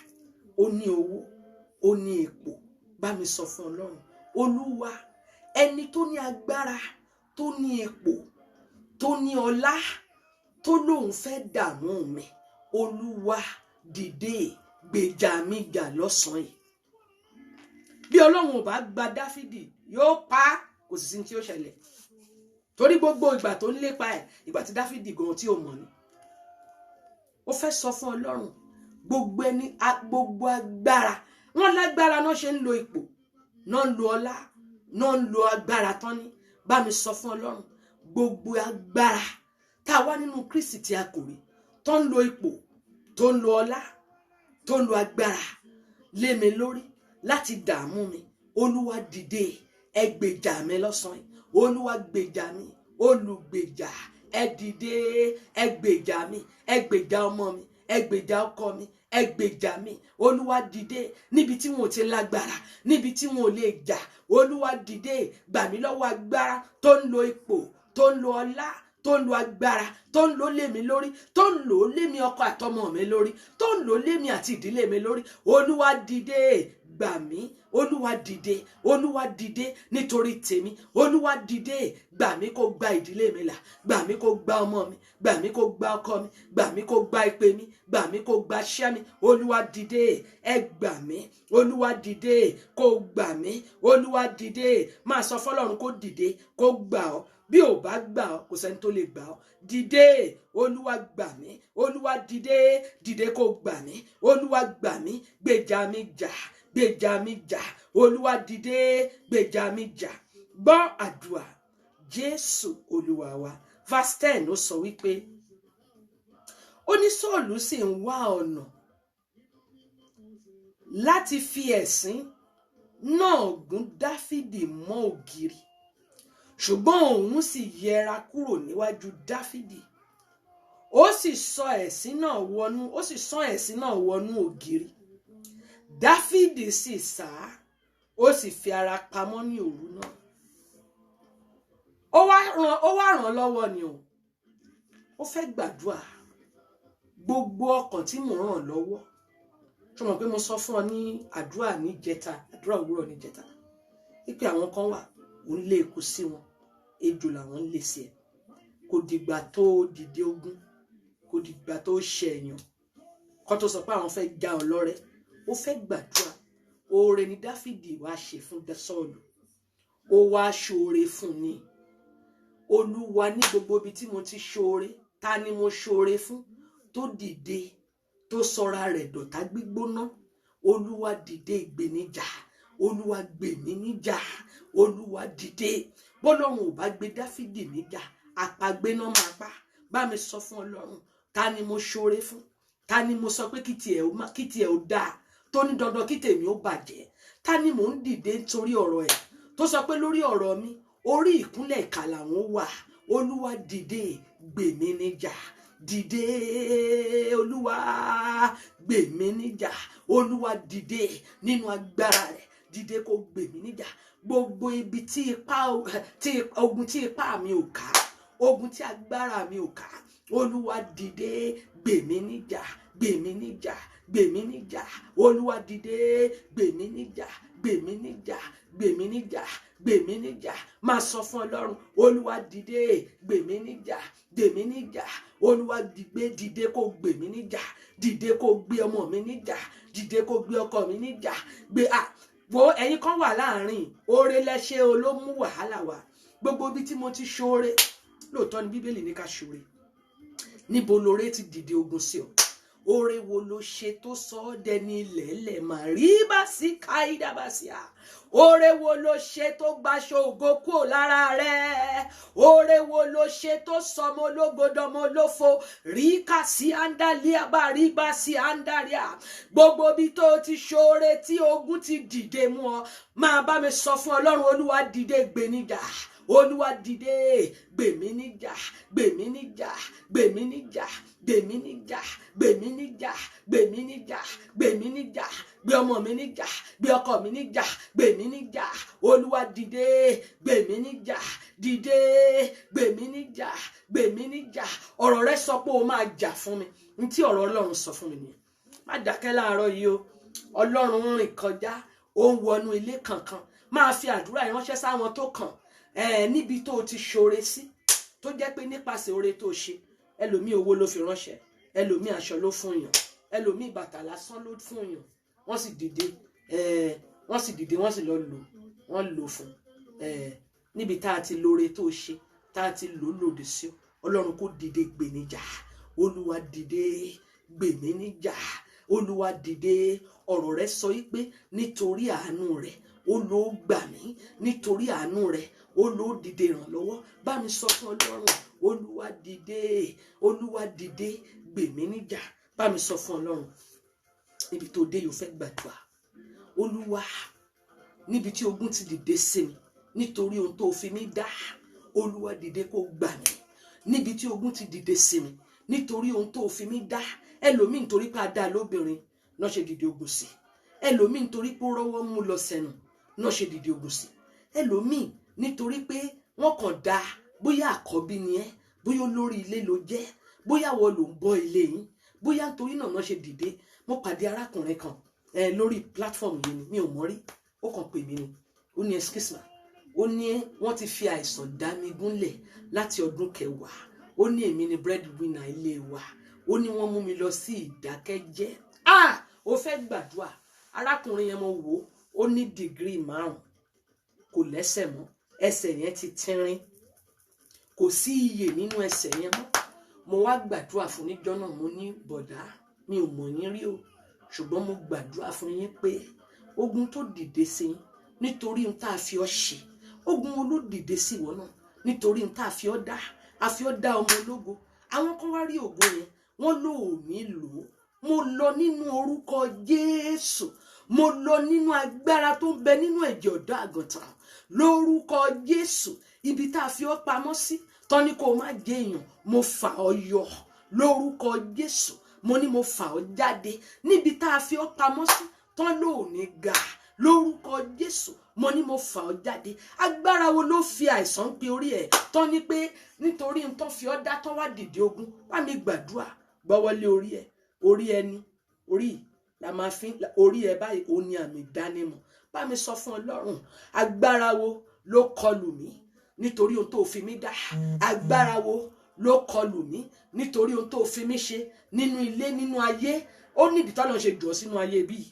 [SPEAKER 2] ó ní owó, ó ní ipò. Bá mi sọ fún Ọlọ́run, Olúwa, ẹni tó ní agbára, tó ní ipò, tó ní ọlá, tó lóun fẹ́ dààmú mi, Olúwa dìde gbèjà mi jà lọ́sàn-án yìí. Bí Ọlọ́run ò bá gba Dáfídì, yóò pa á, kò sì sí tí ó ṣẹlẹ̀. Torí gbogbo ìgbà tó ń lépa ẹ̀, ìgbà tí Dáfídì gan tí ò mọ̀ ni. Ó fẹ́ sọ fún Ọlọ́run, gbogbo agbára, wọ́n lágbára náà ṣe ń lo ipò, náà ń lo ọlá, náà ń lo agbára tán ní. Bá mi sọ fún Ọlọ́run, gbogbo agbára tá a wá nínú Kristi tí a kò rí, tó ń lo ipò, tó ń lo ọlá, tó ń lo agbára lé mi lórí láti dààmú mi, Olúwa dìde, ẹ gbèjà mi lọ́sàn-án yìí. Olúwa gbèjà mi, olùgbèjà, ẹ dìde, ẹ gbèjà mi, ẹ gbèjà ọmọ mi, ẹ gbèjà ọkọ mi, ẹ gbèjà mi. Olúwa dìde níbi tí wọn ò ti lágbára, níbi tí wọn ò lè jà. Olúwa dìde, gbà mí lọ́wọ́ agbára tó ń lo ipò, tó ń lo ọlá, tó ń lo agbára, tó ń lò lé mi lórí, tó ń lò lé mi ọkọ àtọmọ mi lórí, tó ń lò lé mi àti ìdílé mi lórí. Olúwa dìde, gbà mí. Olúwa dìde, Olúwa dìde nítorí tèmi. Olúwa dìde, gbà mí kó gba ìdílé mi là, gbà mí kó gba ọmọ mi, gbà mí kó gba ọkọ mi, gbà mí kó gba ìpè mi, gbà mí kó gba iṣẹ́ mi. Olúwa dìde, ẹ gbà mí. Olúwa dìde, kó gbà mí. Olúwa dìde, máa sọ fọ́lọ́run kó dìde, kó gbà ọ́. Bí ò bá gbà ọ́, kò sẹ́ni tó lè gbà ọ́. Dìde, Olúwa gbà mí. Olúwa dìde, dìde kó gbà mí. Olúwa gbà mí, gbèjà mi jà, gbèjà mi jà. Olúwa dìde, gbèjà mi jà. Gbọ́ àdúrà Jésù Olúwa wa. Verse 10 ó sọ wípé, ó ní Sọ́ọ̀lù sì ń wá ọ̀nà láti fi ẹ̀sín náà gún Dáfídì mọ́ ògiri, ṣùgbọ́n òun sì yẹra kúrò níwájú Dáfídì. Ó sì sán ẹ̀sín náà wọnú ògiri. Dáfídì sì sá, ó sì fi ara pamọ́ ní òru náà. Ó wá ràn lọ́wọ́ ni o. Ó fẹ́ gbàdúrà. Gbogbo ọkàn tí mò ń ràn lọ́wọ́. Ṣé mo pé mo sọ fún ọ ní àdúrà níjẹta, àdúrà òwúrọ̀ níjẹta. Wípé àwọn kan wà, ò ń lé eku sí wọn, ejò làwọn ń lé sí ẹ. Kò dìgbà tó dìde ogun, kò dìgbà tó ṣẹ̀yàn, kó tó sọ pé àwọn fẹ́ já ọ lọ́rẹ. Ó fẹ́ gbàdúrà. Oore ni Dáfídì wá ṣe fún Sọ́ọ̀lù. Ó wá ṣoore fún ni. Olúwa, ní gbogbo ibi tí mo ti ṣoore, ta ni mo ṣoore fún tó dìde, tó sọra rẹ̀ dọ̀tá gbígbóná? Olúwa dìde ìgbéníjà. Olúwa gbè mí níjà. Olúwa dìde. Bọ́lọ́run ò bá gbé Dáfídì níjà, àpagbé náà máa pa. Bá mi sọ fún Ọlọ́run, ta ni mo ṣoore fún? Ta ni mo sọ pé kí tiẹ̀ ó dáa, tó ní dandan kí tèmi ó bàjẹ́? Ta ni mò ń dìde nítorí ọ̀rọ̀ ẹ̀, tó sọ pé lórí ọ̀rọ̀ mi, orí ìkúnlẹ̀ ìkà làwọn wà? Olúwa dìde, gbè mí níjà. Dìde, Olúwa, gbè mí níjà. Olúwa dìde nínú agbára rẹ̀, dìde kó gbè mí níjà. Gbogbo ibi ogun tí ipá mi ò ká, ogun tí agbára mi ò ká, Olúwa dìde, gbè mí níjà, gbè mí níjà, gbè mí níjà. Olúwa dìde, gbè mí níjà, gbè mí níjà, gbè mí níjà, gbè mí níjà. Máa sọ fún Ọlọ́run, Olúwa dìde, gbè mí níjà, gbè mí níjà. Olúwa dìde kó gbè mí níjà, dìde kó gbé ọmọ mi níjà, dìde kó gbé ọkọ mi níjà. Wo ẹ̀yin kan wà láàrin, oore lẹ́ṣẹ̀ o ló mú wàhálà wá. Gbogbo ibi tí mo ti ṣoore, lóòótọ́ ni Bíbélì ní ká ṣoore. Níbo lóore ti dìde ogun sí ọ? Oore wo ló ṣe tó sọ ọ́ dẹni ilẹ̀ẹ́lẹ̀ màríbà sí káídàbàsíà? Oore wo ló ṣe tó gbaṣọ ògo kúrò lára rẹ? Oore wo ló ṣe tó sọmọ ológo dọmọ olófo? Ríkà sí andalia bá ríbà sí andaria. Gbogbo bí tó ti ṣoore tí ogun ti dìde mú ọ, máa bá mi sọ fún Ọlọ́run, Olúwa dìde gbéníjà. Olúwa dìde gbèmí níjà gbèmí níjà gbèmí níjà gbèmí níjà gbèmí níjà gbèmí níjà gbèmí níjà gbé ọmọ mi níjà gbé ọkọ mi níjà gbèmí níjà Olúwa dìde gbèmí níjà dìde gbèmí níjà gbèmí níjà ọ̀rọ̀ rẹ sọ pé o máa jà fún mi ntí ọ̀rọ̀ Ọlọ́run sọ fún mi nìyẹn má dákẹ́ láàárọ̀ yìí o Ọlọ́run rìn kọjá ó ń wọnú ilé kankan máa fi àdúrà ìránṣẹ́ sáwọn tó kàn níbi tó ti ṣoore sí tó jẹ́ pé nípasẹ̀ oore tó ṣe ẹlòmíì owó ló fi ránṣẹ́ ẹlòmíì aṣọ ló fún yàn ẹlòmíì bàtà lásán ló fún yàn wọ́n sì dìde wọ́n sì lọ lò wọ́n lò fún níbi tá a ti lóore tó ṣe tá a ti lò lòdì sí Ọlọ́run kó dìde gbè níjà Olúwa dìde gbè mí níjà Olúwa dìde ọ̀rọ̀ rẹ sọ pé nítorí àánú rẹ ó ló gbà mí nítorí àánú rẹ ó ló dìde ìrànlọ́wọ́ bá mi sọ fún Ọlọ́run Olúwa dìde gbè mí níjà bá mi sọ fún Ọlọ́run níbi tó dé yóò fẹ́ gbàdúrà Olúwa níbi tí ogun ti dìde sí mi nítorí ohun tó fi mí dá Olúwa dìde kó gbà mí níbi tí ogun ti dìde sí mi nítorí ohun tó fi mí dá ẹlòmíì nítorí pé a dá lóbìnrin náà ṣe dìde ogun sí ẹlòmíì nítorí pé ó rọ́wọ́ mú lọ sẹ́nu náà ṣe dìde ogun sí ẹlòmíì nítorí pé wọ́n kàn dá bóyá àkọ́bí ni ẹ́ bóyá olórí ilé ló jẹ́ bóyá wọ́n ló ń bọ́ ilé yín bóyá nítorí náà ṣe dìde mo pàdé arákùnrin kan lórí platform yìí ni mi ò mọ̀ rí ó kàn pè mí ni ó ní excuse me ó ní wọ́n ti fi àìsàn dá mi gúnlẹ̀ láti ọdún 10 ó ní èmi ni breadwinner ilé wa ó ní wọ́n mú mi lọ sí ìdákẹ́jẹ́ ó fẹ́ gbàdúrà arákùnrin yẹn mo wò ó ní dìgírì 5 kò lẹ́sẹ̀ mọ́ ẹsẹ̀ yẹn ti tínrín kò sí iyè nínú ẹsẹ̀ yẹn mọ́ mo wá gbàdúrà fún níjọ́ náà mo ní bọ̀dá mi ò mọ̀ yín rí o ṣùgbọ́n mo gbàdúrà fún yín pé ogun tó dìde sí yín nítorí n tá a fi ọ́ ṣe ogun wo ló dìde sí ìwọ náà nítorí n tá a fi ọ́ dá ọmọ ológo àwọn kan wá rí ògo yẹn wọ́n lò ó ní lò ó mo lọ nínú orúkọ Jésù mo lọ nínú agbára tó ń bẹ nínú ẹ̀jẹ̀ ọ̀dọ́ àgùntàn lórúkọ Jésù ibi tá a fi ọ́ pamọ́ sí tán ní kó má jẹ èèyàn mo fà ọ́ yọ lórúkọ Jésù mo ní mo fà ọ́ jáde níbi tá a fi ọ́ pamọ́ sí tán ló ní ga lórúkọ Jésù mo ní mo fà ọ́ jáde agbára wo ló fi àìsàn pe orí ẹ̀ tán ní pé nítorí n tán fi ọ́ dá tán wá dìde ogun wá mi gbàdúrà gbọ́wọ́lé orí ẹni orí la máa fi orí ẹ báyìí ó ní àmì ìdánimọ̀ bá mi sọ fún Ọlọ́run agbára wo ló kọlù mí nítorí ohun tó fi mí dá agbára wo ló kọlù mí nítorí ohun tó fi mí ṣe nínú ilé nínú ayé ó nídìí tọ́lọ́run ṣe jù ọ́ sínú ayé bíi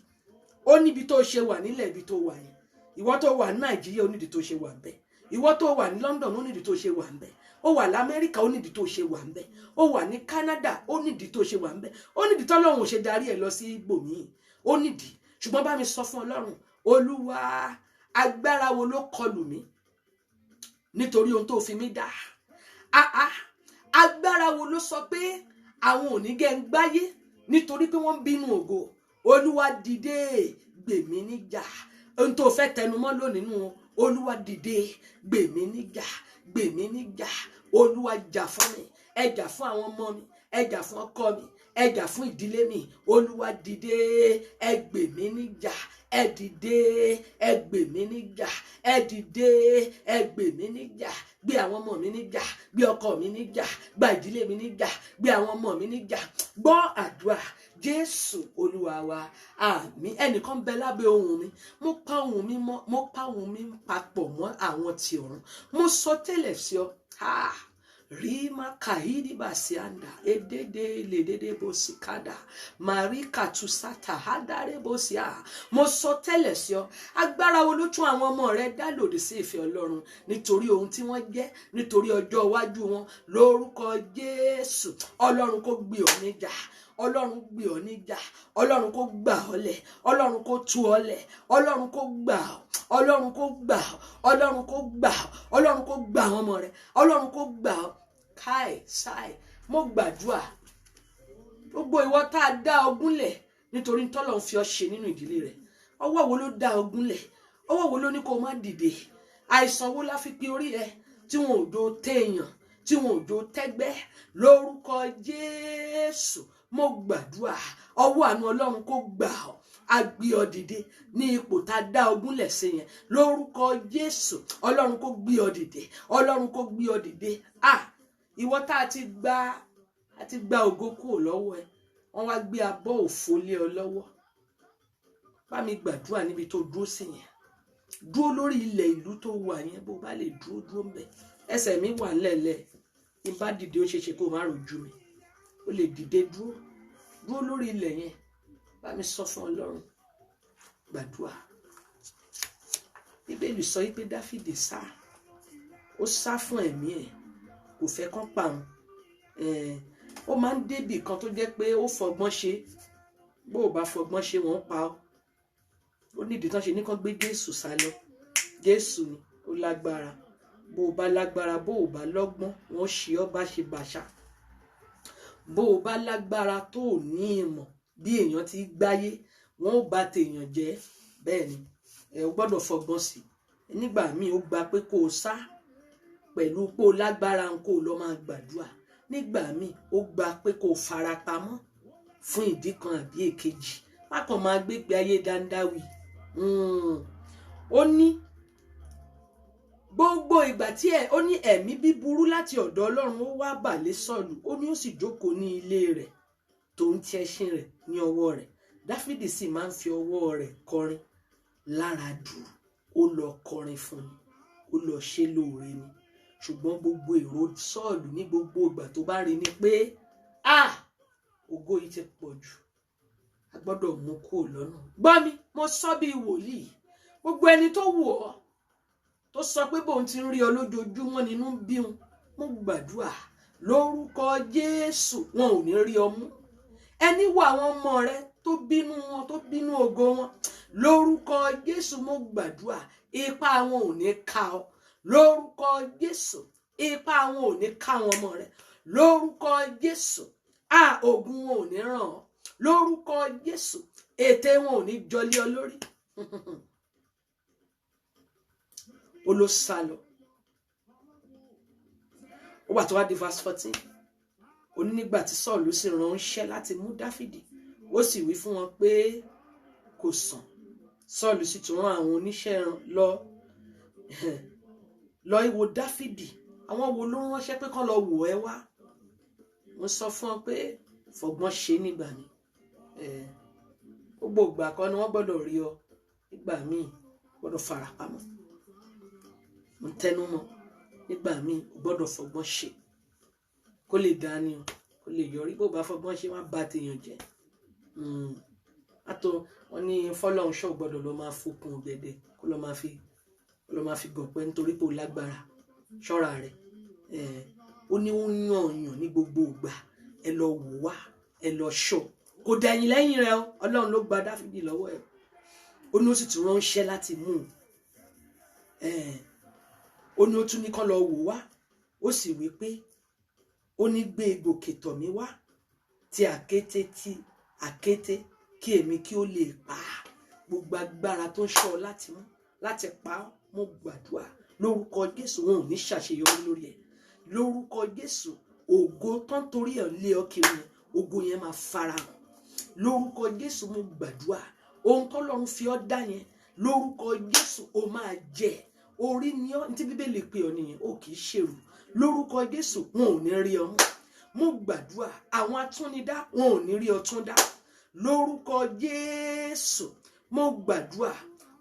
[SPEAKER 2] ó níbi tó ṣe wà nílẹ̀ ibi tó wà yẹn ìwọ tó wà ní Nàìjíríà ó nídìí tó ṣe wà ń bẹ̀ ìwọ tó wà ní London ó nídìí tó ṣe wà ń bẹ̀ ó wà l'Amẹ́ríkà ó nídìí tó ṣe wà ń bẹ̀ ó wà ní Canada ó nídìí tó ṣe wà ń bẹ̀ ó nídìí tọ́lọ́run ò ṣe darí ẹ̀ lọ sí ibòmíì ó nídìí ṣùgbọ́n bá mi sọ fún Ọlọ́run Olúwa agbára wo ló kọlù mí nítorí ohun tó fi mí dá agbára wo ló sọ pé àwọn ò ní gẹ́ ń gbáyé nítorí pé wọ́n ń bínú ògo Olúwa dìde gbè mí níjà ohun tó fẹ́ tẹnumọ́ lónìí nù Olúwa dìde gbè mí níjà gbè mí níjà Olúwa jà fún mi ẹ jà fún àwọn ọmọ mi ẹ jà fún ọkọ mi ẹ jà fún ìdílé mi Olúwa dìde ẹ gbè mí níjà ẹ dìde ẹ gbè mí níjà ẹ dìde ẹ gbè mí níjà gbé àwọn ọmọ mi níjà gbé ọkọ mi níjà gba ìdílé mi níjà gbé àwọn ọmọ mi níjà gbọ́ àdúrà Jésù Olúwa wa àmín ẹnìkan bẹ lábẹ́ ohùn mi mo pa ohùn mi papọ̀ mọ́ àwọn tí ọ̀run mo sọ tẹ́lẹ̀ sí ọ Rima kaidi basianda edede ledede bosikada marika tusata hadare bosia mo sọ tẹ́lẹ̀ sí ọ agbára wo ló tún àwọn ọmọ rẹ dá lòdì sí ìfẹ́ Ọlọ́run nítorí ohun tí wọ́n jẹ́ nítorí ọjọ́ iwájú wọn lórúkọ Jésù Ọlọ́run kó gbé ọ níjà Ọlọ́run gbé ọ níjà Ọlọ́run kó gbà ọ́ lẹ̀ Ọlọ́run kó tú ọ lẹ̀ Ọlọ́run kó gbà ọ́ Ọlọ́run kó gbà ọ́ Ọlọ́run kó gbà ọ́ Ọlọ́run kó gbà àwọn ọmọ rẹ Ọlọ́run kó gbà ọ́ káì sáì mo gbàdúrà gbogbo ìwọ tá a dá ogún lẹ̀ nítorí tọ́lọ́run fi ọ ṣe nínú ìdílé rẹ ọwọ́ wo ló dá ogún lẹ̀ ọwọ́ wo ló ní kó má dìde àìsàn wo la fi pe orí ẹ tí wọn ò jó téèyàn, tí wọn ò jó tẹ́gbẹ́, lórúkọ Jésù mo gbàdúrà ọwọ́ àánú Ọlọ́run kó gbà ọ́, a gbé ọ dìde ní ipò tá a dá ogún lẹ̀ sí yẹn, lórúkọ Jésù Ọlọ́run kó gbé ọ dìde, Ọlọ́run kó gbé ọ dìde. Ìwọ tá a ti gba ògo kúrò lọ́wọ́ ẹ, wọ́n wá gbé abọ́ òfo lé ọ lọ́wọ́. Bá mi gbàdúrà níbi tó dúró sí yẹn, dúró lórí ilẹ̀ ìlú tó wà yẹn, bó bá lè dúró ń bẹ̀. Ẹsẹ̀ mi wà lẹ́lẹ̀, ní bá dìde ó ṣeéṣe kó má rojú mi, ó lè dìde dúró lórí ilẹ̀ yẹn. Bá mi sọ fún Ọlọ́run, gbàdúrà. Bíbélì sọ pé Dáfídì ó sá fún ẹ̀mí ẹ̀, kò fẹ́ kán pa òun. Ó máa ń débì kan tó jẹ́ pé ó fọgbọ́n ṣe, bó o bá fọgbọ́n ṣe wọ́n pa ọ́. Ó nídìí tán ṣe ní kán gbé Jésù sá lọ. Jésù ni ó lágbára, bó o bá lágbára, bó o bá lọ́gbọ́n wọ́n ṣe ọ́ bá ṣe bàṣà. Bó o bá lágbára tó ò ní ìmọ̀ bí èèyàn ti gbáyé, wọ́n ò bá tèèyàn jẹ́. Bẹ́ẹ̀ ni o gbọ́dọ̀ fọgbọ́n sí. Nígbà míì ó gba pé kó o sá pẹ̀lú pé o lágbára kó o lọ máa gbàdúrà. Nígbà míì ó gba pé kó o fara pamọ́ fún ìdí kan àbí èkejì, má kàn máa gbégbé ayé dáńdáwì. Ó ní gbogbo ìgbà tí ó ní ẹ̀mí bíburú láti ọ̀dọ̀ Ọlọ́run ó wá bà lé Sọ́ọ̀lù, ó ní ó sì jókòó ní ilé rẹ̀ tó ń ti ẹṣin rẹ̀ ní ọwọ́ rẹ̀. Dáfídì sì máa ń fi ọwọ́ rẹ̀ kọrin lára dùn, ó lọ kọrin fún ni, ó lọ ṣe lóore ni. Ṣùgbọ́n gbogbo èrò Sọ́ọ̀lù ní gbogbo ìgbà tó bá rí ni pé ògo yìí ti pọ̀ jù, a gbọ́dọ̀ mú kúrò lọ́nà. Gbọ́ mi, mo sọ bí wòlíì, gbogbo ẹni tó wù ọ́ tó sọ pé bóun ti ń rí ọ lójoojúmọ́ nínú bí wọn, mo gbàdúrà lórúkọ Jésù wọn ò ní rí ọ mú. Ẹni wo àwọn ọmọ rẹ tó bínú wọn, tó bínú ògo wọn, lórúkọ Jésù mo gbàdúrà ipá wọn ò ní ká ọ. Lórúkọ Jésù ipá wọn ò ní ká wọn ọmọ rẹ. Lórúkọ Jésù ogun wọn ò ní ràn ọ́. Lórúkọ Jésù ète wọn ò ní jọlé ọ lórí. Ó lọ sálọ. Ó wà tó wá di verse 14. Ó ní nígbà tí Sọ́ọ̀lù sì ránṣẹ́ láti mú Dáfídì, ó sì wí fún wọn pé kò sàn. Sọ́ọ̀lù sì tún rán àwọn oníṣẹ́ lọ ìwò Dáfídì. Àwọn wo ló ránṣẹ́ pé kán lọ wò ẹ́ wá? Mo sọ fún ọ pé fọgbọ́n ṣe nígbà mi. Gbogbo ìgbà kan ni wọ́n gbọ́dọ̀ rí ọ, nígbà míì gbọ́dọ̀ fara pamọ́. Mo tẹnu mọ́, nígbà míì o gbọ́dọ̀ fọgbọ́n ṣe kó lè dání o, kó lè yọrí. Bó bá fọgbọ́n ṣe má bà tèèyàn jẹ́. Wọ́n ní fọ́lọ́run ṣọ́ gbọ́dọ̀ lọ máa fokùn ọ̀gẹ̀dẹ̀ kó lọ máa fi gọ̀pẹ́ nítorí pé o lágbára. Ṣọ́ra rẹ̀. Ó ní ó yàn ní gbogbo ìgbà. Ẹ lọ wò wá, ẹ lọ ṣọ́. Kò dẹ̀yìn lẹ́yìn rẹ̀ o, Ọlọ́run ló gba Dáfídì lọ́wọ́ ẹ̀. Ó ní ó sì tún ránṣẹ́ láti mú un. Ó ní ó tún ní kán lọ wò wá. Ó sì wí pé ó ní gbé gòkè tọ̀ mí wá ti àkété kí èmi kí ó lè pa gbogbo agbára tó ń ṣọ́ láti mú láti pa ọ́. Mo gbàdúrà lórúkọ Jésù wọn ò ní ṣàṣeyọrí lórí ẹ̀. Lórúkọ Jésù ògo tán torí ẹ̀ lé ọ kiri yẹn, ògo yẹn máa farahàn. Lórúkọ Jésù mo gbàdúrà ohun tọ́lọ́run fi ọ́ dá yẹn, lórúkọ Jésù o máa jẹ. Orí ni ọ́, ní tí Bíbélì pè ọ́ nìyẹn, ó kì í ṣèrù. Lórúkọ Jésù wọn ò ní rí ọ mú. Mo gbàdúrà àwọn atúnidá wọn ò ní rí ọ tún dá. Lórúkọ Jésù mo gbàdúrà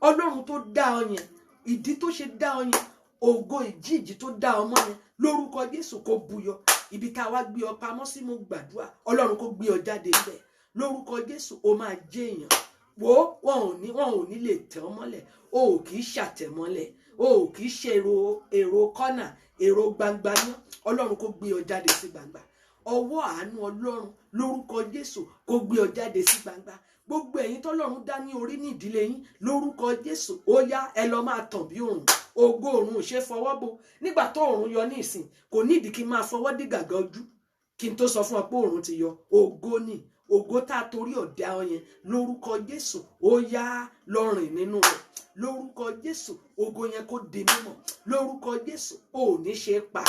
[SPEAKER 2] Ọlọ́run tó dá ọ yẹn, ìdí tó ṣe dá ọ yẹn, ògo ìjíǹjí tó dá ọ mọ́ yẹn, lórúkọ Jésù kó buyọ. Ibi tá a wá gbé ọ pamọ́ sí, mo gbàdúrà Ọlọ́run kó gbé ọ jáde níbẹ̀. Lórúkọ Jésù o máa jẹ́ èèyàn. Wọn ò ní lè tẹ̀ ọ́ mọ́lẹ̀. O ò kì í ṣàtẹ̀mọ́lẹ̀. O ò kì í ṣe èrò kọ́nà, èrò gbangba náà. Ọlọ́run kó gbé ọ jáde sí gbangba. Ọwọ́ àánú Ọlọ́run lórúkọ Jésù kó gbé ọ jáde sí gbangba. Gbogbo ẹ̀yin tọ́lọ́run dá ní orí ní ìdílé yín, lórúkọ Jésù ó yá ẹ lọ máa tàn bí òrùn. Ògo òrùn ò ṣe fọwọ́ bò. Nígbà tó òrùn yọ ní ìsìn, kò nídìí kí n máa fọwọ́ dí gàgà ojú kí n tó sọ fún ọ pé òrùn ti yọ. Ògo ni ògo tá a torí ọ̀dà ọ yẹn, lórúkọ Jésù ó yá lọ rìn nínú rẹ̀. lórúkọ Jésù ògo yẹn kó di mímọ̀, lórúkọ Jésù ò ní ṣe pa,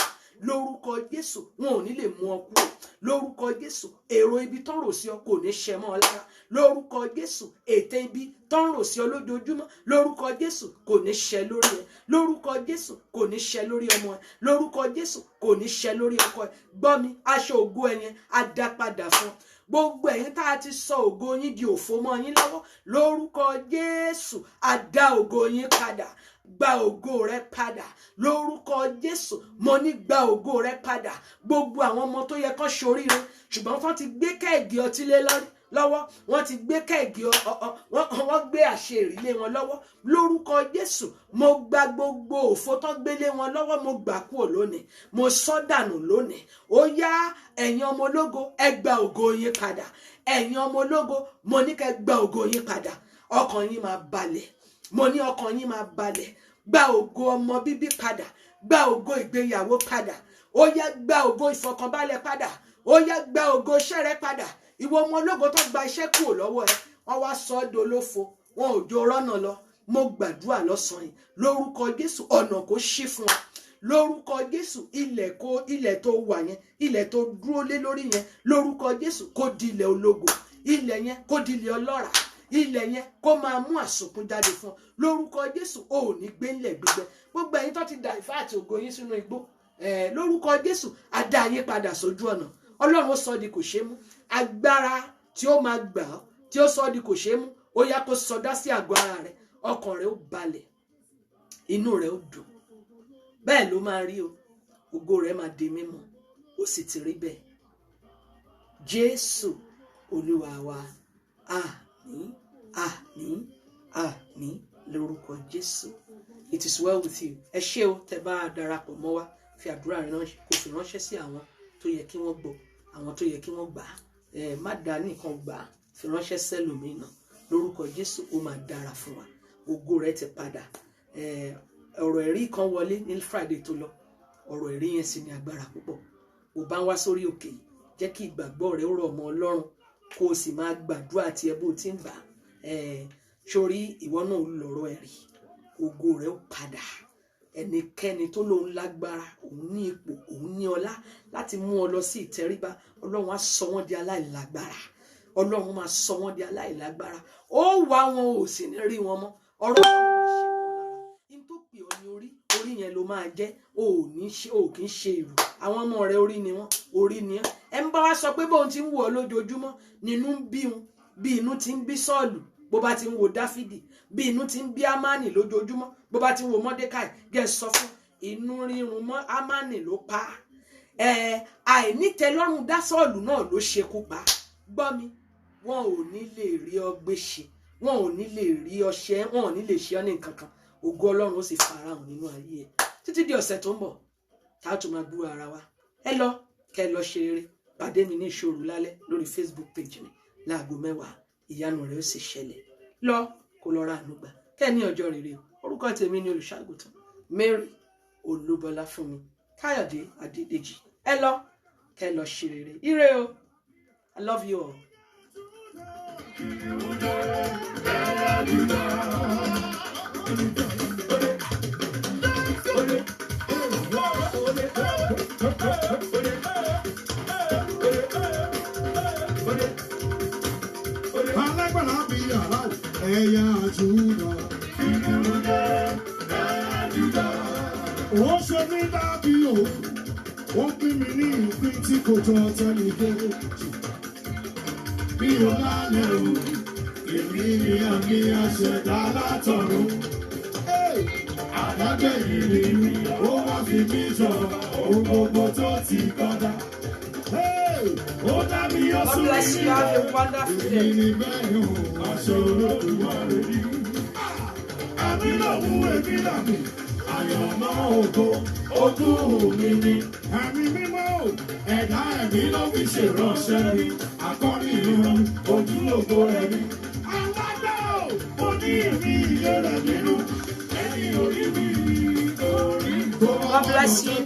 [SPEAKER 2] lórúkọ Jésù wọn ò ní lè mú ọ kúrò, lórúkọ Jésù èrò ibi tán rò sí ọ kò ní ṣẹ mọ́ ọ lára, lórúkọ Jésù ète ibi tán rò sí ọ lójoojúmọ́, lórúkọ Jésù kò ní ṣẹ lórí ẹ, lórúkọ Jésù kò ní ṣẹ lórí ọmọ ẹ, lórúkọ Jésù kò ní ṣẹ lórí ọkọ ẹ. Gbọ́ mi, aṣọ ògo ẹ yẹn á dá padà fún ọ. Gbogbo ẹ̀yin tá a ti sọ ògo yín di òfo mọ́ yín lọ́wọ́, lórúkọ Jésù á dá ògo yín padà. Gba ògo rẹ padà lórúkọ Jésù. Mo ní gba ògo rẹ padà. Gbogbo àwọn ọmọ tó yẹ kán ṣoríire ṣùgbọ́n wọ́n ti gbé kẹ́ẹ̀gì ọtí lé lọ́wọ́, wọ́n ti gbé kẹ́ẹ̀gì wọ́n gbé àṣírí lé wọn lọ́wọ́, lórúkọ Jésù mo gba gbogbo òfo tán gbé lé wọn lọ́wọ́, mo gbà kúrò lónìí, mo sọ dànù lónìí. Ó yá ẹ̀yin ọmọ ológo, ẹ gba ògo yín padà. Ẹ̀yin ọmọ ológo, mo ní kẹ́ gba ògo yín padà. Ọkàn yín máa balẹ̀, mo ní ọkàn yín máa balẹ̀. Gba ògo ọmọ bíbí padà, gba ògo ìgbéyàwó padà, ó yá gba ògo ìfọkànbalẹ̀ padà, ó yá gba ògo iṣẹ́ rẹ padà. Ìwọ ọmọ ológo tó gba iṣẹ́ kúrò lọ́wọ́ ẹ, wọ́n wá sọ ọ́ dolófo, wọn ò jó rọ́nà lọ. Mo gbàdúrà lọ́sàn-án yìí lórúkọ Jésù ọ̀nà kó ṣí fún ọ, lórúkọ Jésù ilẹ̀ tó wà yẹn, ilẹ̀ tó dúró lé lórí yẹn, lórúkọ Jésù kó di ilẹ̀ ológo, ilẹ̀ yẹn kó di ilẹ̀ ọlọ́ràá, ilẹ̀ yẹn kó máa mú àsùnkún jáde fún ọ, lórúkọ Jésù ò ní gbé ńlẹ̀ gbígbẹ. Gbogbo ẹ̀yin tó ti dà ìfẹ́ àti ògo yín sínú igbó, lórúkọ Jésù á dá yín padà sójú ọ̀nà. Ọlọ́run ó sọ di kò ṣe mú, agbára tí ó máa gbà ọ́ tí ó sọ di kò ṣe mú, ó yá kó sọdá sí àgọ́ ara rẹ, ọkàn rẹ ó balẹ̀, inú rẹ ó dùn. Bẹ́ẹ̀ ló máa rí o, ògo rẹ máa di mímọ̀, ó sì ti rí bẹ́ẹ̀. Jésù Olúwa wa, àmín, àmín, àmín lórúkọ Jésù. It is well with you. Ẹ ṣé o tẹ́ bá darapọ̀ mọ́ wa, fi àdúrà rẹ ránṣẹ́, kó fi ránṣẹ́ sí àwọn tó yẹ kí wọ́n gbọ́, àwọn tó yẹ kí wọ́n gbà á. Má dá nìkan gbà á, fi ránṣẹ́ sẹ́lòmíràn. Lórúkọ Jésù ó máa dára fún wa, ògo rẹ ti padà. Ọ̀rọ̀ ẹ̀rí kan wọlé ní Friday tó lọ, ọ̀rọ̀ ẹ̀rí yẹn sì ní agbára púpọ̀. Ó bá ń wá sórí òkè yìí, jẹ́ kí ìgbàgbọ́ rẹ ó rọ̀ mọ́ Ọlọ́run, kó o sì máa gbàdúrà tí ẹ bó ti ń gbà. Sórí ìwọ náà lọ̀rọ̀ ẹ̀rí, ògo rẹ ó padà. Ẹnikẹ́ni tó lóun lágbára, òun ní ipò, òun ní ọlá láti mú ọ lọ sí ìtẹríba, Ọlọ́run á sọ wọ́n di aláìlágbára. Ọlọ́run máa sọ wọ́n di aláìlágbára. Ó wá wọn ò sì ní rí wọn mọ́. Ọ̀rọ̀ máa ṣe wọn lára. In tó pè ọ́ ní orí yẹn ló máa jẹ́. O kì í ṣe ìrù. Àwọn ọmọ rẹ orí ni wọ́n, orí ni ẹ́. Ẹ ń bá wa sọ pé bóun ti ń wò ọ́ lójoojúmọ́, nínú ń bí wọn, bí inú ti ń bí Sọ́ọ̀lù, bó bá ti ń wo Dáfídì, bí inú ti ń bí Ámánì lójoojúmọ́, bó bá ti ń wo Mọ́dékáì, gẹ́ sọ fún inú rírun mọ́ Ámánì ló pa á. Àìnítẹ́lọ́rùn dá Sọ́ọ̀lù náà ló ṣekú pa. Gbọ́ mi, wọn ò ní lè rí ọ gbé ṣe, wọn ò ní lè rí ọ ṣe, wọn ò ní lè ṣe ọ ní nǹkan kan. Ògo Ọlọ́run ó sì farahàn nínú ayé ẹ. Títí di ọ̀sẹ̀ tó ń bọ̀, tá a tún máa bú ara wa. Ẹ lọ kẹ́ lọ ṣe rere. Pàdé mi ní ìṣòro lálẹ́ lórí Facebook page mi láago 10. Ìyanu rẹ̀ ó sì ṣẹlẹ̀. Lọ kó lọ ra àánú gbà. Kẹ́ ní ọjọ́ rere o. Orúkọ tèmi ni olùṣàgùtàn Mary Olúbọláfúnmi Káyọ̀dé Adédèjì. Ẹ lọ kẹ́ lọ ṣe rere. Ire o. I love you all.
[SPEAKER 3] Ẹ̀yà Júdà. Ó ṣe mí dàbí òkú, ó pín mi ní ìpín tí kò jọ tẹ́lẹ̀ kejì. Bí o lálẹ́ o, èmi ni àmì àṣẹ̀dá látọ̀run. Àdájọ́ ìrírí, ó wá fi mí jọ ohun gbogbo tó ti kọjá. Ó dá mi yọ sórí rẹ̀, èmi ni bẹ́ẹ̀ o, aṣọ Olódùmarè rí. Àmì lòun èmi làmì, àyànmọ́ ògo, ogún mi ni. Ẹ̀mí mímọ́ o, ẹ̀dá ẹ̀mí ló fi ṣèránṣẹ́ mi. Akọrin ìran, ojúlógo ẹ̀mí. Alágbá o, mo ní èmi ìyè rẹ̀ nínú. Ẹni orí mi, orí.
[SPEAKER 2] God bless you.